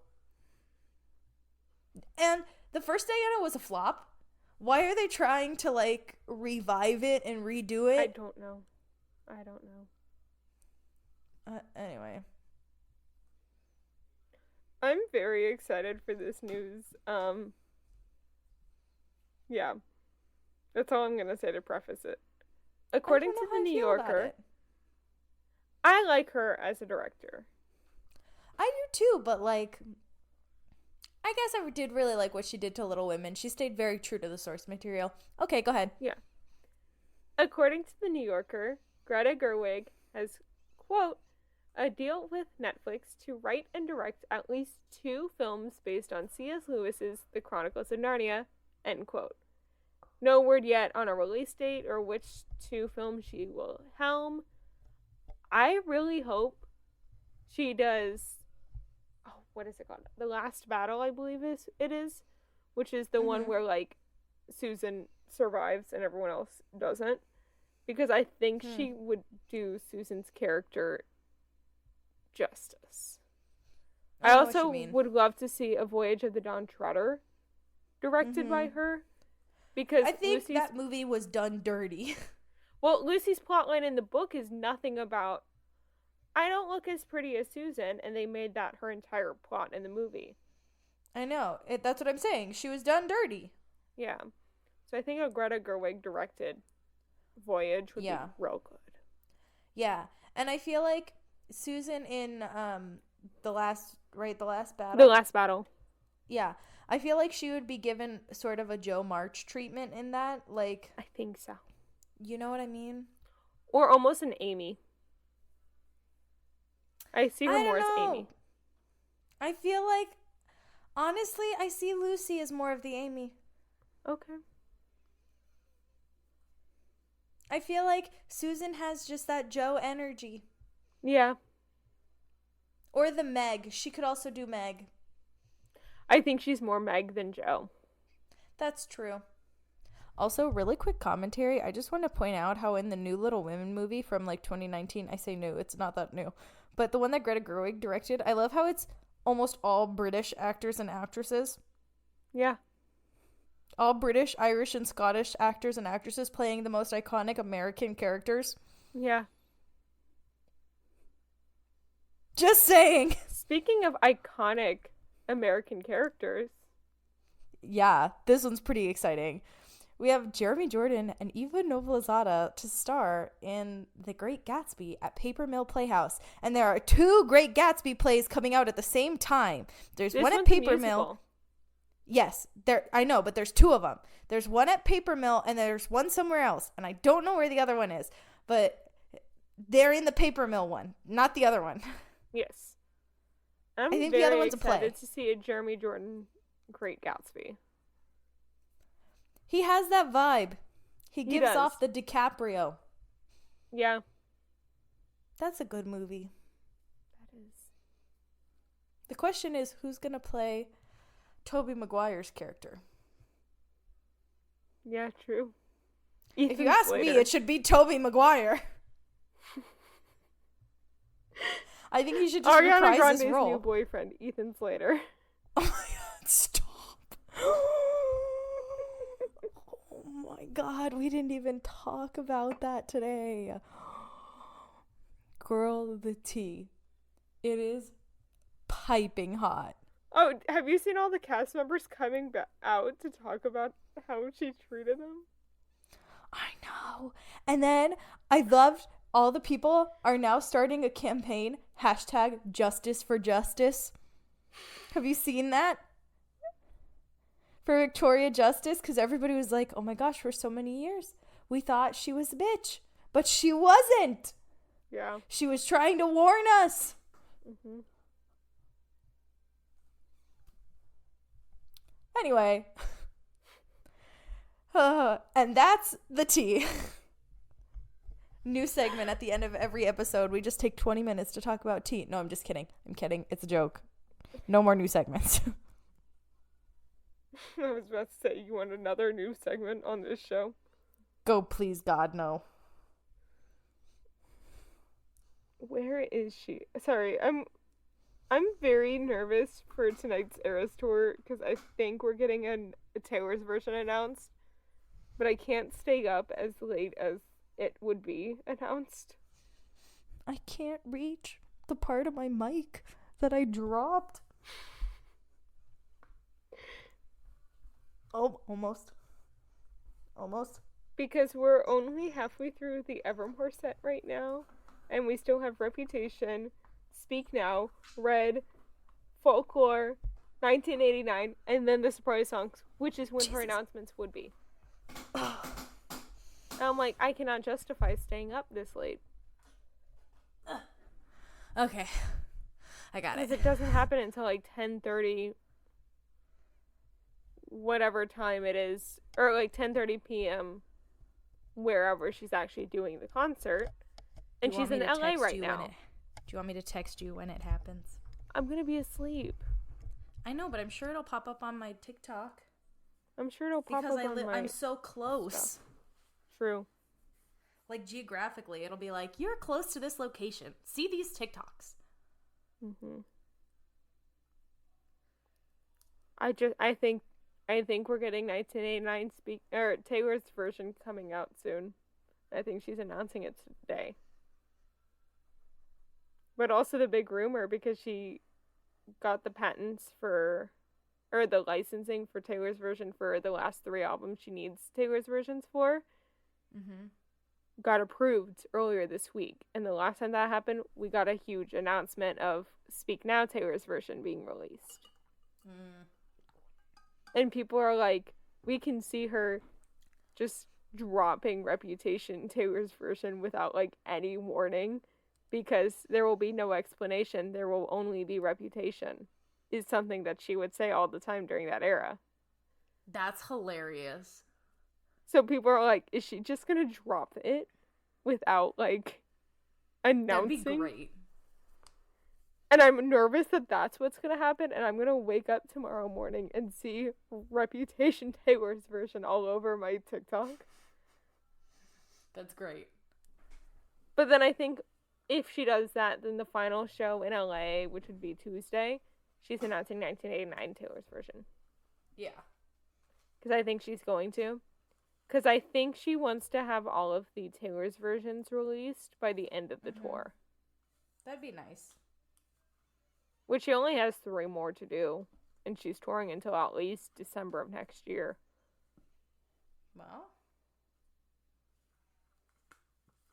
And the first Diana was a flop. Why are they trying to, like, revive it and redo it? I don't know. Anyway. I'm very excited for this news. Yeah. That's all I'm going to say to preface it. According to the New Yorker, I like her as a director. I do too, but, like, I guess I did really like what she did to Little Women. She stayed very true to the source material. Okay, go ahead. Yeah. According to the New Yorker, Greta Gerwig has, quote, a deal with Netflix to write and direct at least 2 films based on C.S. Lewis's The Chronicles of Narnia, end quote. No word yet on a release date or which 2 films she will helm. I really hope she does, what is it called? The Last Battle, I believe it is, which is the one where, like, Susan survives and everyone else doesn't. Because I think she would do Susan's character justice. I also would love to see A Voyage of the Dawn Treader directed by her. Because I think that movie was done dirty. Well, Lucy's plotline in the book is nothing about, I don't look as pretty as Susan, and they made that her entire plot in the movie. I know. That's what I'm saying. She was done dirty. Yeah. So I think a Greta Gerwig directed Voyage would be real good. Yeah. And I feel like Susan in The Last Battle? The Last Battle. Yeah. I feel like she would be given sort of a Jo March treatment in that. Like, I think so. You know what I mean? Or almost an Amy. I see her more as Amy. I feel like, honestly, I see Lucy as more of the Amy. Okay. I feel like Susan has just that Jo energy. Yeah. Or the Meg. She could also do Meg. I think she's more Meg than Jo. That's true. Also, really quick commentary. I just want to point out how in the new Little Women movie from, like, 2019, I say new, it's not that new, but the one that Greta Gerwig directed, I love how it's almost all British actors and actresses. Yeah. All British, Irish, and Scottish actors and actresses playing the most iconic American characters. Yeah. Just saying. Speaking of iconic American characters. Yeah, this one's pretty exciting. We have Jeremy Jordan and Eva Noblezada to star in The Great Gatsby at Paper Mill Playhouse. And there are 2 Great Gatsby plays coming out at the same time. There's one at Paper Mill. Yes, I know, but there's 2 of them. There's one at Paper Mill and there's one somewhere else. And I don't know where the other one is. But they're in the Paper Mill one, not the other one. Yes. I think the other one's a play. I'm excited to see a Jeremy Jordan Great Gatsby. He has that vibe. He gives off the DiCaprio. Yeah. That's a good movie. That is. The question is, who's going to play Tobey Maguire's character? Yeah, true. If you ask me, it should be Tobey Maguire. I think he should just reprise Grande's his role. new boyfriend, Ethan Slater. Oh my god, stop. Oh my god, we didn't even talk about that today. Girl, the tea. It is piping hot. Oh, have you seen all the cast members coming out to talk about how she treated them? I know. And then I loved all the people are now starting a campaign, #Justice for Justice. Have you seen that? For Victoria Justice, because everybody was like, oh my gosh, for so many years, we thought she was a bitch. But she wasn't. Yeah. She was trying to warn us. Mm-hmm. Anyway. And that's the tea. New segment at the end of every episode. We just take 20 minutes to talk about tea. No, I'm just kidding. I'm kidding. It's a joke. No more new segments. I was about to say, you want another new segment on this show? Go, please, God, no. Where is she? Sorry, I'm very nervous for tonight's Eras tour because I think we're getting a Taylor's version announced, but I can't stay up as late as it would be announced. I can't reach the part of my mic that I dropped. Oh, almost. Because we're only halfway through the Evermore set right now, and we still have Reputation, Speak Now, Red, Folklore, 1989, and then the surprise songs, which is when her announcements would be. I'm like, I cannot justify staying up this late. Okay. I got it. Because it doesn't happen until like 10:30, whatever time it is, or like 10:30 p.m. wherever she's actually doing the concert. And she's in LA right now. Do you want me to text you when it happens? I'm gonna be asleep. I know, but I'm sure it'll pop up on my TikTok. I'm sure it'll pop because up on my... I'm so close. stuff. True. Like geographically, it'll be like, you're close to this location. See these TikToks. Mm-hmm. I think we're getting 1989 Taylor's version coming out soon. I think she's announcing it today. But also the big rumor, because she got the patents for, or the licensing for Taylor's version for the last 3 albums she needs Taylor's versions for, got approved earlier this week. And the last time that happened, we got a huge announcement of Speak Now Taylor's version being released. And people are like, we can see her just dropping Reputation Taylor's version without like any warning, because there will be no explanation. There will only be Reputation, is something that she would say all the time during that era. That's hilarious. So people are like, is she just gonna drop it without like announcing? That'd be great. And I'm nervous that that's what's gonna happen, and I'm gonna wake up tomorrow morning and see Reputation Taylor's version all over my TikTok. That's great. But then I think if she does that, then the final show in LA, which would be Tuesday, she's announcing 1989 Taylor's version. Yeah. Because I think she's going to. Because I think she wants to have all of the Taylor's versions released by the end of the tour. That'd be nice. Which she only has 3 more to do. And she's touring until at least December of next year. Well.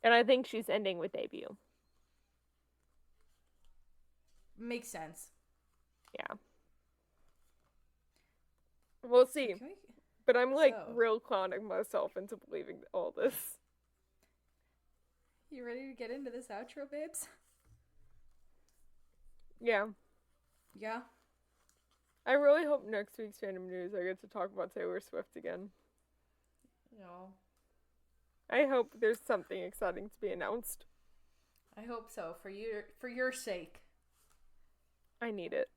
And I think she's ending with Debut. Makes sense. Yeah. We'll see. But I'm like real clowning myself into believing all this. You ready to get into this outro, babes? Yeah. Yeah? I really hope next week's Fandom News I get to talk about Taylor Swift again. No. I hope there's something exciting to be announced. I hope so, for your sake. I need it.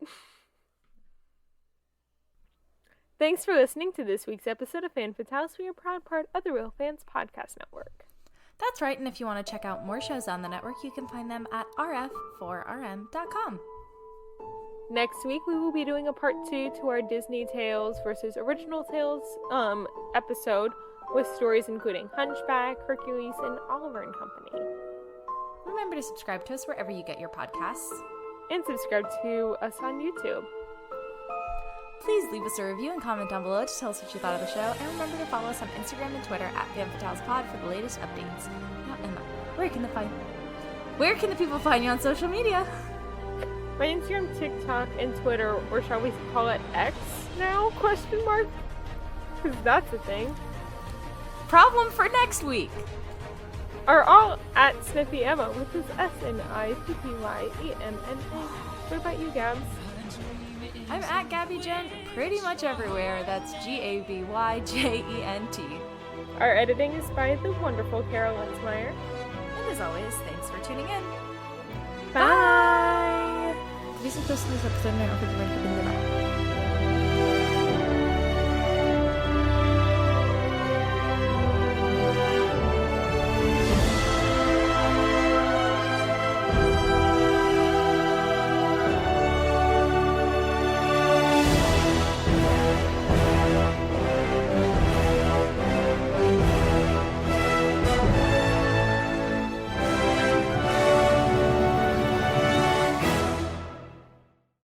Thanks for listening to this week's episode of Fan Fatales. We are a proud part of the Real Fans Podcast Network. That's right, and if you want to check out more shows on the network, you can find them at rf4rm.com. Next week, we will be doing a part 2 to our Disney Tales versus Original Tales episode with stories including Hunchback, Hercules, and Oliver and Company. Remember to subscribe to us wherever you get your podcasts. And subscribe to us on YouTube. Please leave us a review and comment down below to tell us what you thought of the show, and remember to follow us on Instagram and Twitter at FamFatalesPod for the latest updates. Now, Emma, where can the people find you on social media? My Instagram, TikTok, and Twitter, or shall we call it X now? Question mark? Because that's a thing. Problem for next week. Are all at Snippy Emma, which is SNIPPYEMMA. What about you, Gabs? I'm at Gabby Jen pretty much everywhere. That's GABYJENT. Our editing is by the wonderful Carol Linsmeyer. And as always, thanks for tuning in. Bye! These are just this episode,